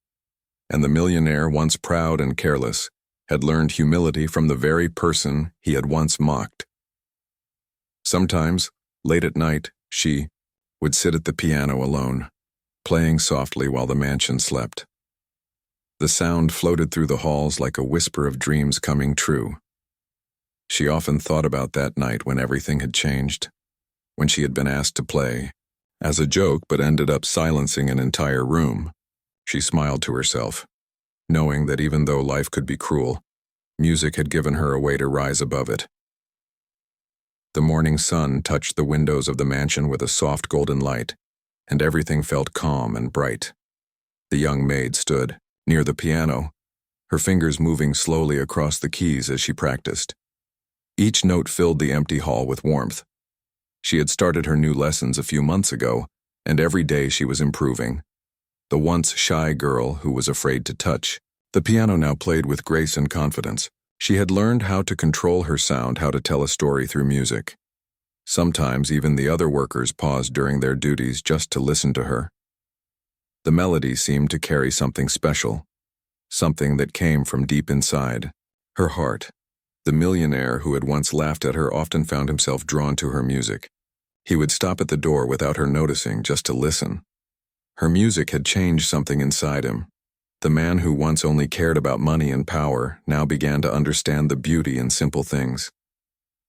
S1: And the millionaire, once proud and careless, had learned humility from the very person he had once mocked. Sometimes, late at night, she would sit at the piano alone, playing softly while the mansion slept. The sound floated through the halls like a whisper of dreams coming true. She often thought about that night when everything had changed, when she had been asked to play, as a joke but ended up silencing an entire room. She smiled to herself, knowing that even though life could be cruel, music had given her a way to rise above it. The morning sun touched the windows of the mansion with a soft golden light, and everything felt calm and bright. The young maid stood near the piano, her fingers moving slowly across the keys as she practiced. Each note filled the empty hall with warmth. She had started her new lessons a few months ago, and every day she was improving. The once shy girl who was afraid to touch the piano now played with grace and confidence. She had learned how to control her sound, how to tell a story through music. Sometimes even the other workers paused during their duties just to listen to her. The melody seemed to carry something special, something that came from deep inside her heart. The millionaire who had once laughed at her often found himself drawn to her music. He would stop at the door without her noticing just to listen. Her music had changed something inside him. The man who once only cared about money and power now began to understand the beauty in simple things.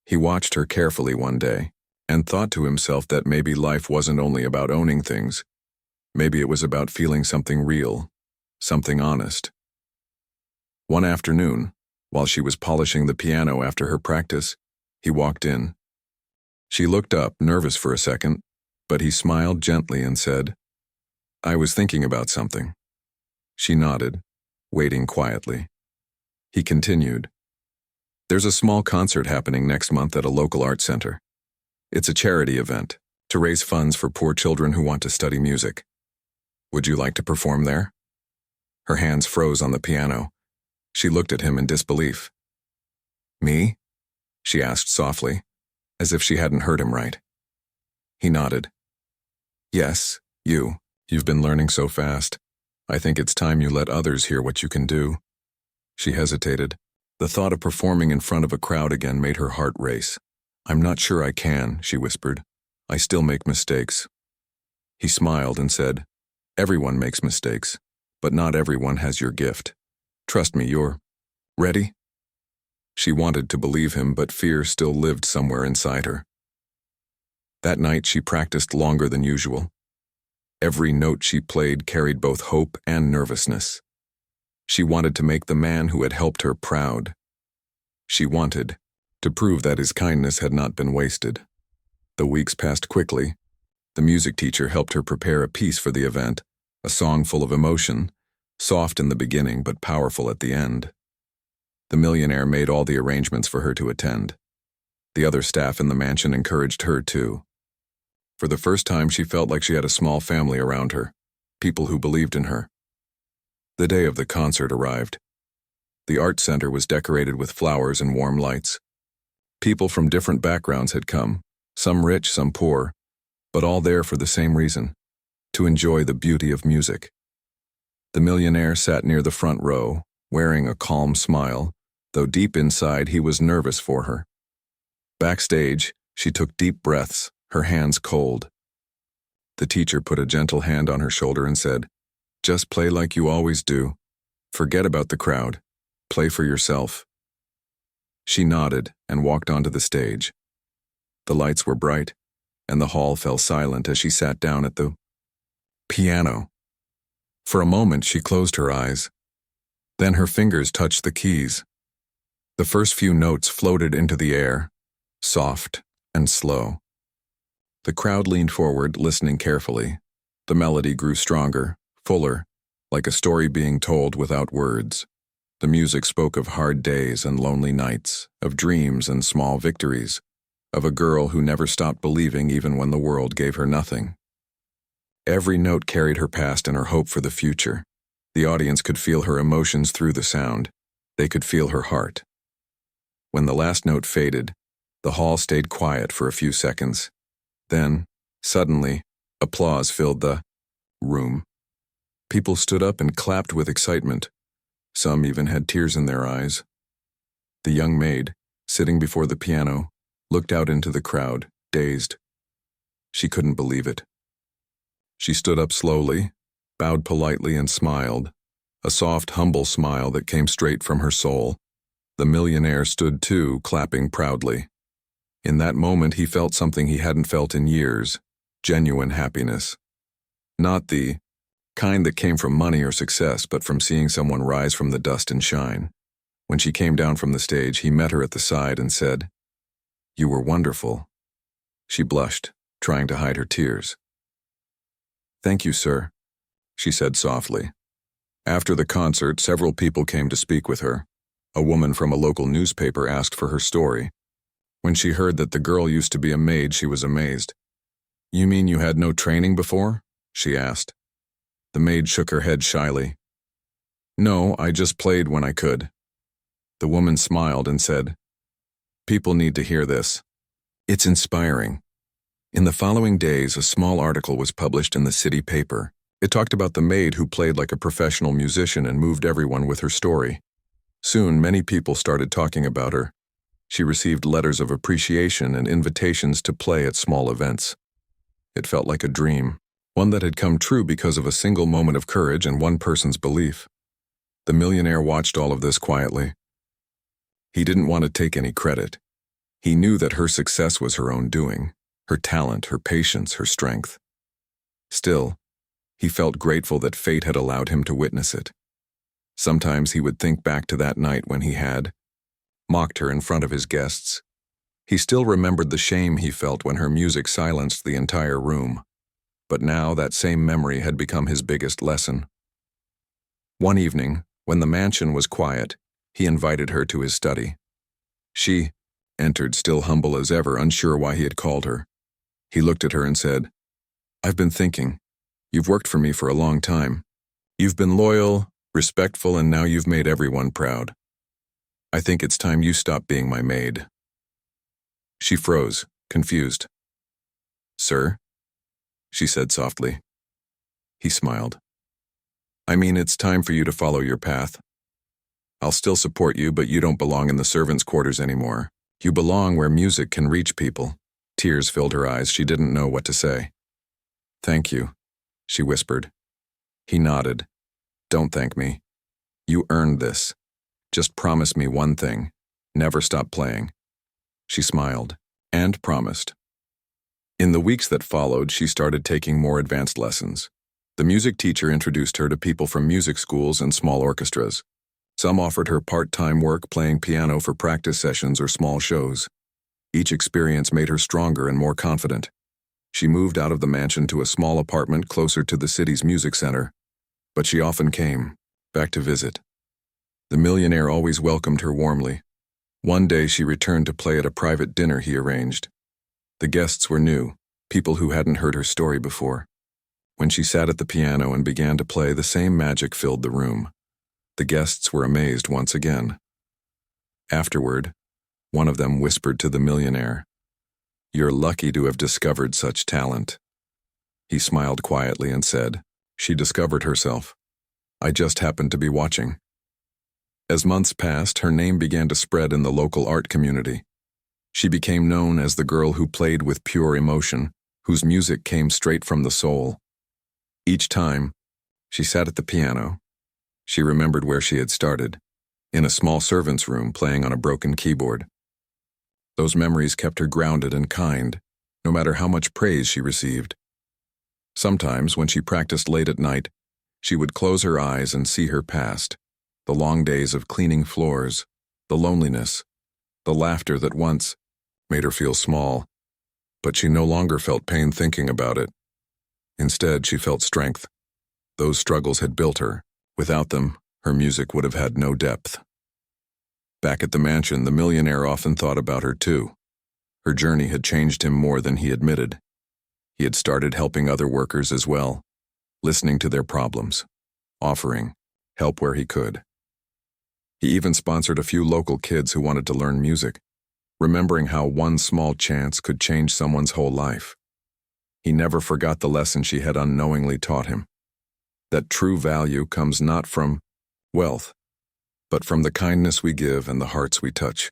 S1: He watched her carefully one day and thought to himself that maybe life wasn't only about owning things. Maybe it was about feeling something real, something honest. One afternoon, while she was polishing the piano after her practice, he walked in. She looked up, nervous for a second, but he smiled gently and said, "I was thinking about something." She nodded, waiting quietly. He continued, "There's a small concert happening next month at a local art center. It's a charity event to raise funds for poor children who want to study music. Would you like to perform there?" Her hands froze on the piano. She looked at him in disbelief. "Me?" she asked softly, as if she hadn't heard him right. He nodded. "Yes, you. You've been learning so fast. I think it's time you let others hear what you can do." She hesitated. The thought of performing in front of a crowd again made her heart race. "I'm not sure I can," she whispered. "I still make mistakes." He smiled and said, "Everyone makes mistakes, but not everyone has your gift. Trust me, you're ready." She wanted to believe him, but fear still lived somewhere inside her. That night she practiced longer than usual. Every note she played carried both hope and nervousness. She wanted to make the man who had helped her proud. She wanted to prove that his kindness had not been wasted. The weeks passed quickly. The music teacher helped her prepare a piece for the event, a song full of emotion, soft in the beginning but powerful at the end. The millionaire made all the arrangements for her to attend. The other staff in the mansion encouraged her too. For the first time, she felt like she had a small family around her, people who believed in her. The day of the concert arrived. The art center was decorated with flowers and warm lights. People from different backgrounds had come, some rich, some poor, but all there for the same reason, to enjoy the beauty of music. The millionaire sat near the front row, wearing a calm smile, though deep inside he was nervous for her. Backstage, she took deep breaths, her hands cold. The teacher put a gentle hand on her shoulder and said, "Just play like you always do. Forget about the crowd. Play for yourself." She nodded and walked onto the stage. The lights were bright, and the hall fell silent as she sat down at the piano. For a moment she closed her eyes. Then her fingers touched the keys. The first few notes floated into the air, soft and slow. The crowd leaned forward, listening carefully. The melody grew stronger, fuller, like a story being told without words. The music spoke of hard days and lonely nights, of dreams and small victories, of a girl who never stopped believing even when the world gave her nothing. Every note carried her past and her hope for the future. The audience could feel her emotions through the sound. They could feel her heart. When the last note faded, the hall stayed quiet for a few seconds. Then, suddenly, applause filled the room. People stood up and clapped with excitement. Some even had tears in their eyes. The young maid, sitting before the piano, looked out into the crowd, dazed. She couldn't believe it. She stood up slowly, bowed politely and smiled, a soft, humble smile that came straight from her soul. The millionaire stood too, clapping proudly. In that moment he felt something he hadn't felt in years, genuine happiness. Not the kind that came from money or success, but from seeing someone rise from the dust and shine. When she came down from the stage, he met her at the side and said, "You were wonderful." She blushed, trying to hide her tears. "Thank you, sir," she said softly. After the concert, several people came to speak with her. A woman from a local newspaper asked for her story. When she heard that the girl used to be a maid, she was amazed. "You mean you had no training before?" she asked. The maid shook her head shyly. "No, I just played when I could." The woman smiled and said, "People need to hear this. It's inspiring." In the following days, a small article was published in the city paper. It talked about the maid who played like a professional musician and moved everyone with her story. Soon, many people started talking about her. She received letters of appreciation and invitations to play at small events. It felt like a dream, one that had come true because of a single moment of courage and one person's belief. The millionaire watched all of this quietly. He didn't want to take any credit. He knew that her success was her own doing, her talent, her patience, her strength. Still, he felt grateful that fate had allowed him to witness it. Sometimes he would think back to that night when he had mocked her in front of his guests. He still remembered the shame he felt when her music silenced the entire room. But now that same memory had become his biggest lesson. One evening, when the mansion was quiet, he invited her to his study. She entered, still humble as ever, unsure why he had called her. He looked at her and said, "I've been thinking. You've worked for me for a long time. You've been loyal, respectful, and now you've made everyone proud. I think it's time you stop being my maid." She froze, confused. "Sir?" she said softly. He smiled. "I mean, it's time for you to follow your path. I'll still support you, but you don't belong in the servants' quarters anymore. You belong where music can reach people." Tears filled her eyes. She didn't know what to say. "Thank you," she whispered. He nodded. "Don't thank me. You earned this. Just promise me one thing. Never stop playing." She smiled, and promised. In the weeks that followed, she started taking more advanced lessons. The music teacher introduced her to people from music schools and small orchestras. Some offered her part-time work playing piano for practice sessions or small shows. Each experience made her stronger and more confident. She moved out of the mansion to a small apartment closer to the city's music center. But she often came, back to visit. The millionaire always welcomed her warmly. One day she returned to play at a private dinner he arranged. The guests were new, people who hadn't heard her story before. When she sat at the piano and began to play, the same magic filled the room. The guests were amazed once again. Afterward, one of them whispered to the millionaire, "You're lucky to have discovered such talent." He smiled quietly and said, "She discovered herself. I just happened to be watching." As months passed, her name began to spread in the local art community. She became known as the girl who played with pure emotion, whose music came straight from the soul. Each time she sat at the piano, she remembered where she had started, in a small servant's room playing on a broken keyboard. Those memories kept her grounded and kind, no matter how much praise she received. Sometimes, when she practiced late at night, she would close her eyes and see her past, the long days of cleaning floors, the loneliness, the laughter that once made her feel small, but she no longer felt pain thinking about it. Instead, she felt strength. Those struggles had built her. Without them, her music would have had no depth. Back at the mansion, the millionaire often thought about her too. Her journey had changed him more than he admitted. He had started helping other workers as well, listening to their problems, offering help where he could. He even sponsored a few local kids who wanted to learn music, remembering how one small chance could change someone's whole life. He never forgot the lesson she had unknowingly taught him, that true value comes not from wealth, but from the kindness we give and the hearts we touch.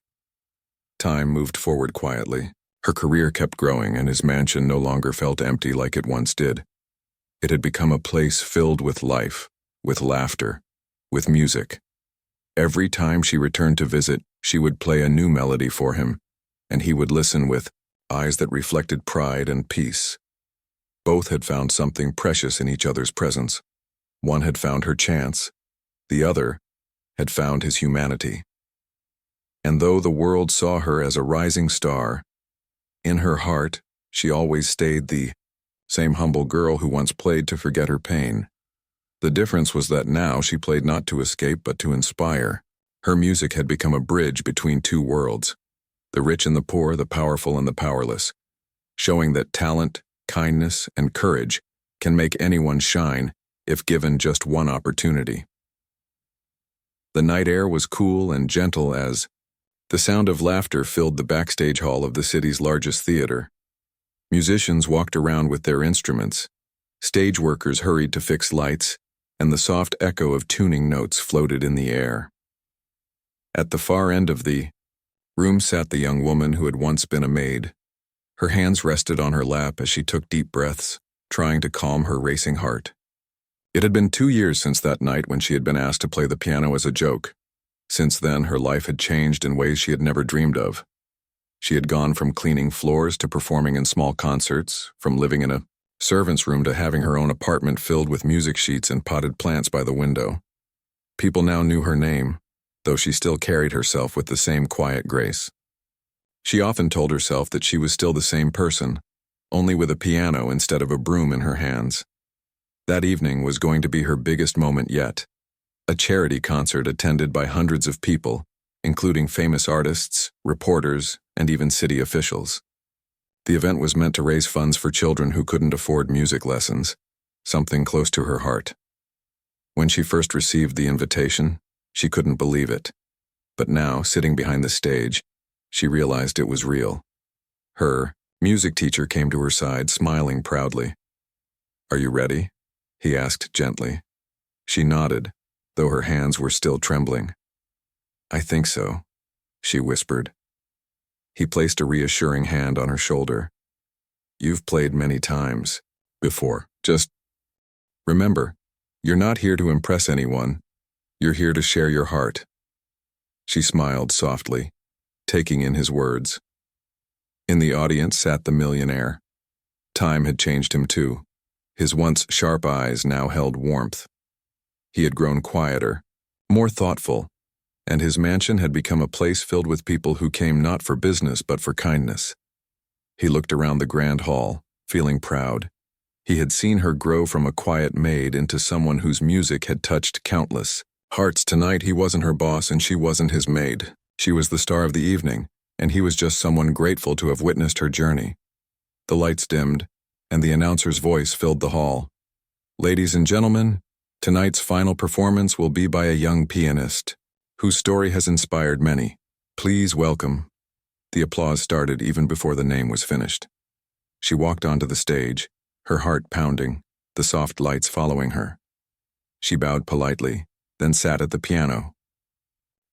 S1: Time moved forward quietly. Her career kept growing, and his mansion no longer felt empty like it once did. It had become a place filled with life, with laughter, with music. Every time she returned to visit, she would play a new melody for him, and he would listen with eyes that reflected pride and peace. Both had found something precious in each other's presence. One had found her chance, the other had found his humanity. And though the world saw her as a rising star, in her heart, she always stayed the same humble girl who once played to forget her pain. The difference was that now she played not to escape but to inspire. Her music had become a bridge between two worlds, the rich and the poor, the powerful and the powerless, showing that talent, kindness, and courage can make anyone shine if given just one opportunity. The night air was cool and gentle as the sound of laughter filled the backstage hall of the city's largest theater. Musicians walked around with their instruments, stage workers hurried to fix lights, and the soft echo of tuning notes floated in the air. At the far end of the room sat the young woman who had once been a maid. Her hands rested on her lap as she took deep breaths, trying to calm her racing heart. It had been 2 years since that night when she had been asked to play the piano as a joke. Since then, her life had changed in ways she had never dreamed of. She had gone from cleaning floors to performing in small concerts, from living in a servant's room to having her own apartment filled with music sheets and potted plants by the window. People now knew her name, though she still carried herself with the same quiet grace. She often told herself that she was still the same person, only with a piano instead of a broom in her hands. That evening was going to be her biggest moment yet. A charity concert attended by hundreds of people, including famous artists, reporters, and even city officials. The event was meant to raise funds for children who couldn't afford music lessons, something close to her heart. When she first received the invitation, she couldn't believe it. But now, sitting behind the stage, she realized it was real. Her music teacher came to her side, smiling proudly. "Are you ready?" he asked gently. She nodded, though her hands were still trembling. "I think so," she whispered. He placed a reassuring hand on her shoulder. "You've played many times before. Just remember, you're not here to impress anyone. You're here to share your heart." She smiled softly, taking in his words. In the audience sat the millionaire. Time had changed him too. His once sharp eyes now held warmth. He had grown quieter, more thoughtful, and his mansion had become a place filled with people who came not for business but for kindness. He looked around the grand hall, feeling proud. He had seen her grow from a quiet maid into someone whose music had touched countless hearts. Tonight he wasn't her boss and she wasn't his maid. She was the star of the evening, and he was just someone grateful to have witnessed her journey. The lights dimmed, and the announcer's voice filled the hall. "Ladies and gentlemen, tonight's final performance will be by a young pianist, whose story has inspired many. Please welcome." The applause started even before the name was finished. She walked onto the stage, her heart pounding, the soft lights following her. She bowed politely, then sat at the piano.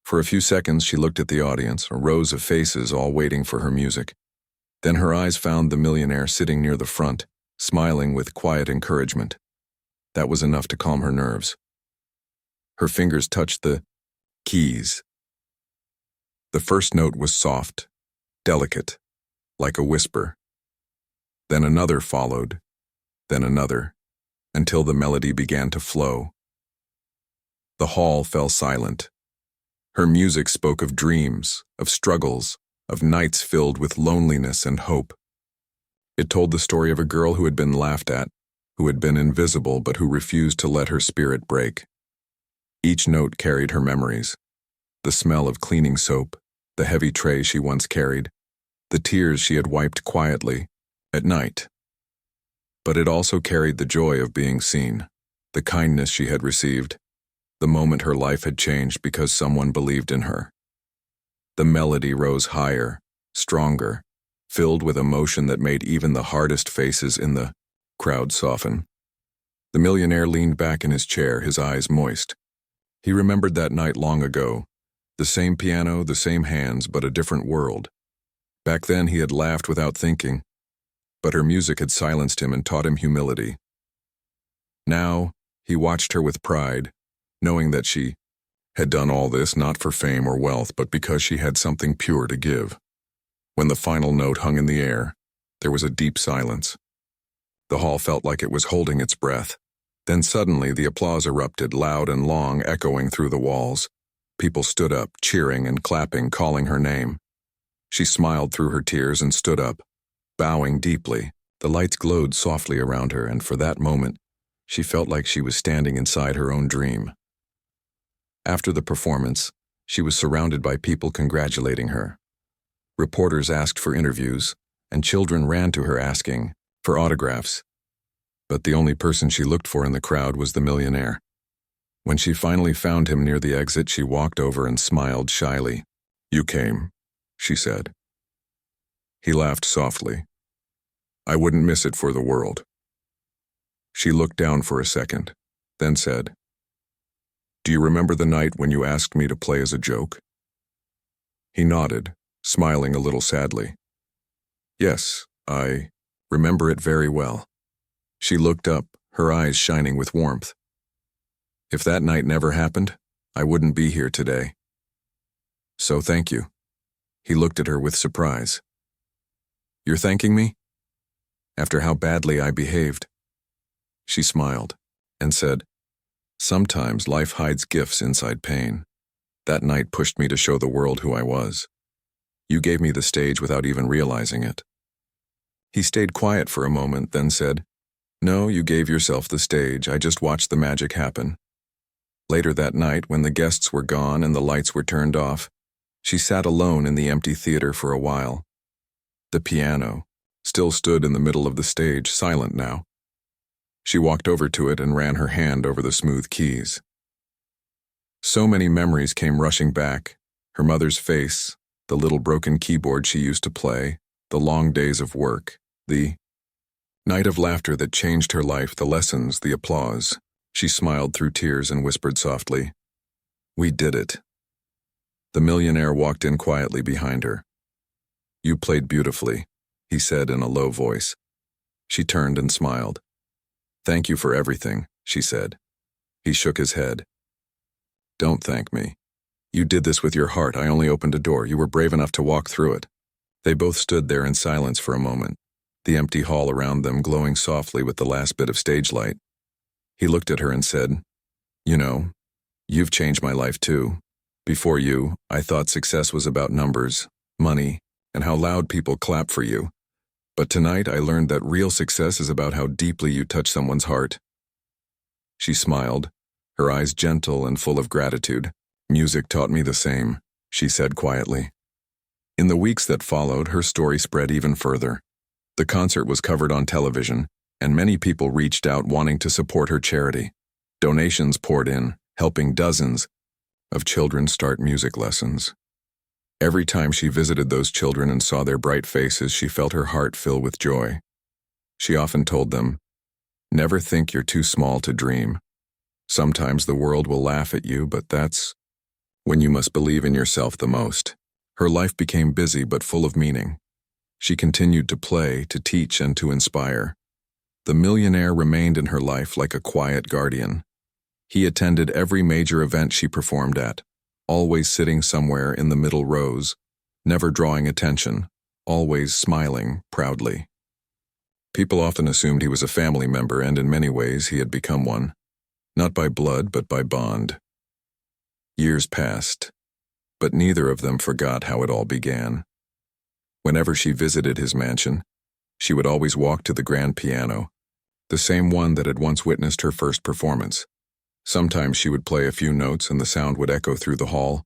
S1: For a few seconds she looked at the audience, a rows of faces all waiting for her music. Then her eyes found the millionaire sitting near the front, smiling with quiet encouragement. That was enough to calm her nerves. Her fingers touched the keys. The first note was soft, delicate, like a whisper. Then another followed, then another, until the melody began to flow. The hall fell silent. Her music spoke of dreams, of struggles, of nights filled with loneliness and hope. It told the story of a girl who had been laughed at, who had been invisible but who refused to let her spirit break. Each note carried her memories. The smell of cleaning soap, the heavy tray she once carried, the tears she had wiped quietly, at night. But it also carried the joy of being seen, the kindness she had received, the moment her life had changed because someone believed in her. The melody rose higher, stronger, filled with emotion that made even the hardest faces in the crowd soften. The millionaire leaned back in his chair, his eyes moist. He remembered that night long ago, the same piano, the same hands, but a different world. Back then he had laughed without thinking, but her music had silenced him and taught him humility. Now, he watched her with pride, knowing that she had done all this not for fame or wealth, but because she had something pure to give. When the final note hung in the air, there was a deep silence. The hall felt like it was holding its breath. Then suddenly the applause erupted, loud and long, echoing through the walls. People stood up, cheering and clapping, calling her name. She smiled through her tears and stood up, bowing deeply. The lights glowed softly around her, and for that moment, she felt like she was standing inside her own dream. After the performance, she was surrounded by people congratulating her. Reporters asked for interviews, and children ran to her asking for autographs. But the only person she looked for in the crowd was the millionaire. When she finally found him near the exit, she walked over and smiled shyly. "You came," she said. He laughed softly. "I wouldn't miss it for the world." She looked down for a second, then said, "Do you remember the night when you asked me to play as a joke?" He nodded, smiling a little sadly. "Yes, I remember it very well." She looked up, her eyes shining with warmth. "If that night never happened, I wouldn't be here today. So thank you." He looked at her with surprise. "You're thanking me? After how badly I behaved?" She smiled and said, "Sometimes life hides gifts inside pain. That night pushed me to show the world who I was. You gave me the stage without even realizing it." He stayed quiet for a moment, then said, "No, you gave yourself the stage. I just watched the magic happen." Later that night, when the guests were gone and the lights were turned off, she sat alone in the empty theater for a while. The piano still stood in the middle of the stage, silent now. She walked over to it and ran her hand over the smooth keys. So many memories came rushing back: her mother's face, the little broken keyboard she used to play, the long days of work, the night of laughter that changed her life, the lessons, the applause. She smiled through tears and whispered softly, "We did it." The millionaire walked in quietly behind her. "You played beautifully," he said in a low voice. She turned and smiled. "Thank you for everything," she said. He shook his head. "Don't thank me. You did this with your heart. I only opened a door. You were brave enough to walk through it." They both stood there in silence for a moment, the empty hall around them glowing softly with the last bit of stage light. He looked at her and said, "You know, you've changed my life too. Before you, I thought success was about numbers, money, and how loud people clap for you. But tonight I learned that real success is about how deeply you touch someone's heart." She smiled, her eyes gentle and full of gratitude. "Music taught me the same," she said quietly. In the weeks that followed, her story spread even further. The concert was covered on television, and many people reached out wanting to support her charity. Donations poured in, helping dozens of children start music lessons. Every time she visited those children and saw their bright faces, she felt her heart fill with joy. She often told them, "Never think you're too small to dream. Sometimes the world will laugh at you, but that's when you must believe in yourself the most. Her life became busy but full of meaning. She continued to play, to teach, and to inspire. The millionaire remained in her life like a quiet guardian. He attended every major event she performed at, always sitting somewhere in the middle rows, never drawing attention, always smiling proudly. People often assumed he was a family member, and in many ways he had become one, not by blood but by bond. Years passed, but neither of them forgot how it all began. Whenever she visited his mansion, she would always walk to the grand piano, the same one that had once witnessed her first performance. Sometimes she would play a few notes and the sound would echo through the hall,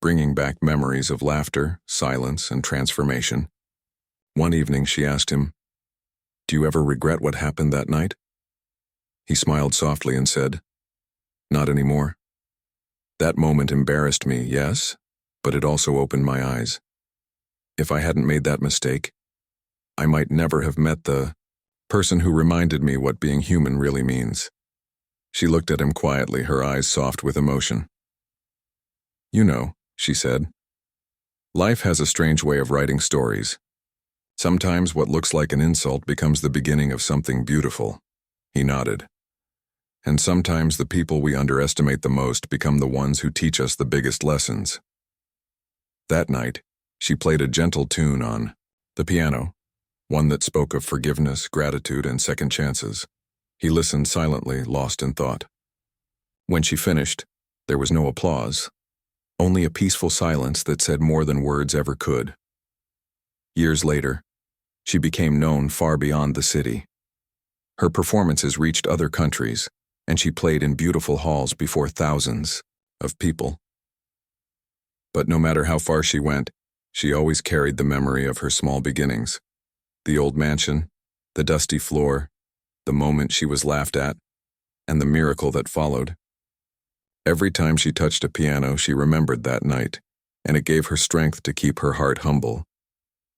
S1: bringing back memories of laughter, silence, and transformation. One evening she asked him, "Do you ever regret what happened that night?" He smiled softly and said, "Not anymore. That moment embarrassed me, yes, but it also opened my eyes. If I hadn't made that mistake, I might never have met the person who reminded me what being human really means." She looked at him quietly, her eyes soft with emotion. "You know," she said, "life has a strange way of writing stories. Sometimes what looks like an insult becomes the beginning of something beautiful." He nodded. "And sometimes the people we underestimate the most become the ones who teach us the biggest lessons." That night, she played a gentle tune on the piano, one that spoke of forgiveness, gratitude, and second chances. He listened silently, lost in thought. When she finished, there was no applause, only a peaceful silence that said more than words ever could. Years later, she became known far beyond the city. Her performances reached other countries, and she played in beautiful halls before thousands of people. But no matter how far she went, she always carried the memory of her small beginnings. The old mansion, the dusty floor, the moment she was laughed at, and the miracle that followed. Every time she touched a piano, she remembered that night, and it gave her strength to keep her heart humble.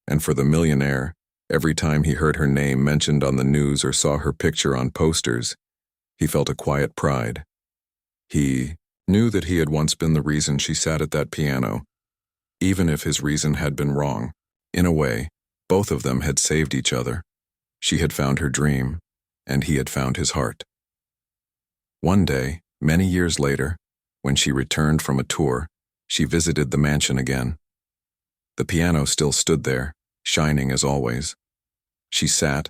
S1: And for the millionaire, every time he heard her name mentioned on the news or saw her picture on posters, he felt a quiet pride. He knew that he had once been the reason she sat at that piano, even if his reason had been wrong. In a way, both of them had saved each other. She had found her dream, and he had found his heart. One day, many years later, when she returned from a tour, she visited the mansion again. The piano still stood there, shining as always. She sat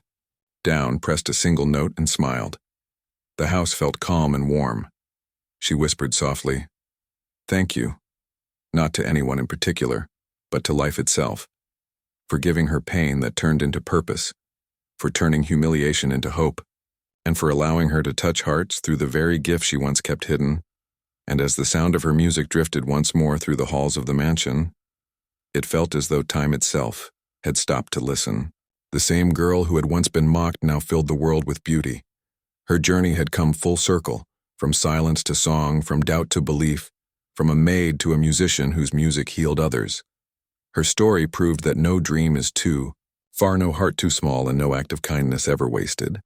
S1: down, pressed a single note, and smiled. The house felt calm and warm. She whispered softly, "Thank you," not to anyone in particular, but to life itself, for giving her pain that turned into purpose, for turning humiliation into hope, and for allowing her to touch hearts through the very gift she once kept hidden. And as the sound of her music drifted once more through the halls of the mansion, it felt as though time itself had stopped to listen. The same girl who had once been mocked now filled the world with beauty. Her journey had come full circle, from silence to song, from doubt to belief, from a maid to a musician whose music healed others. Her story proved that no dream is too far, no heart too small, and no act of kindness ever wasted.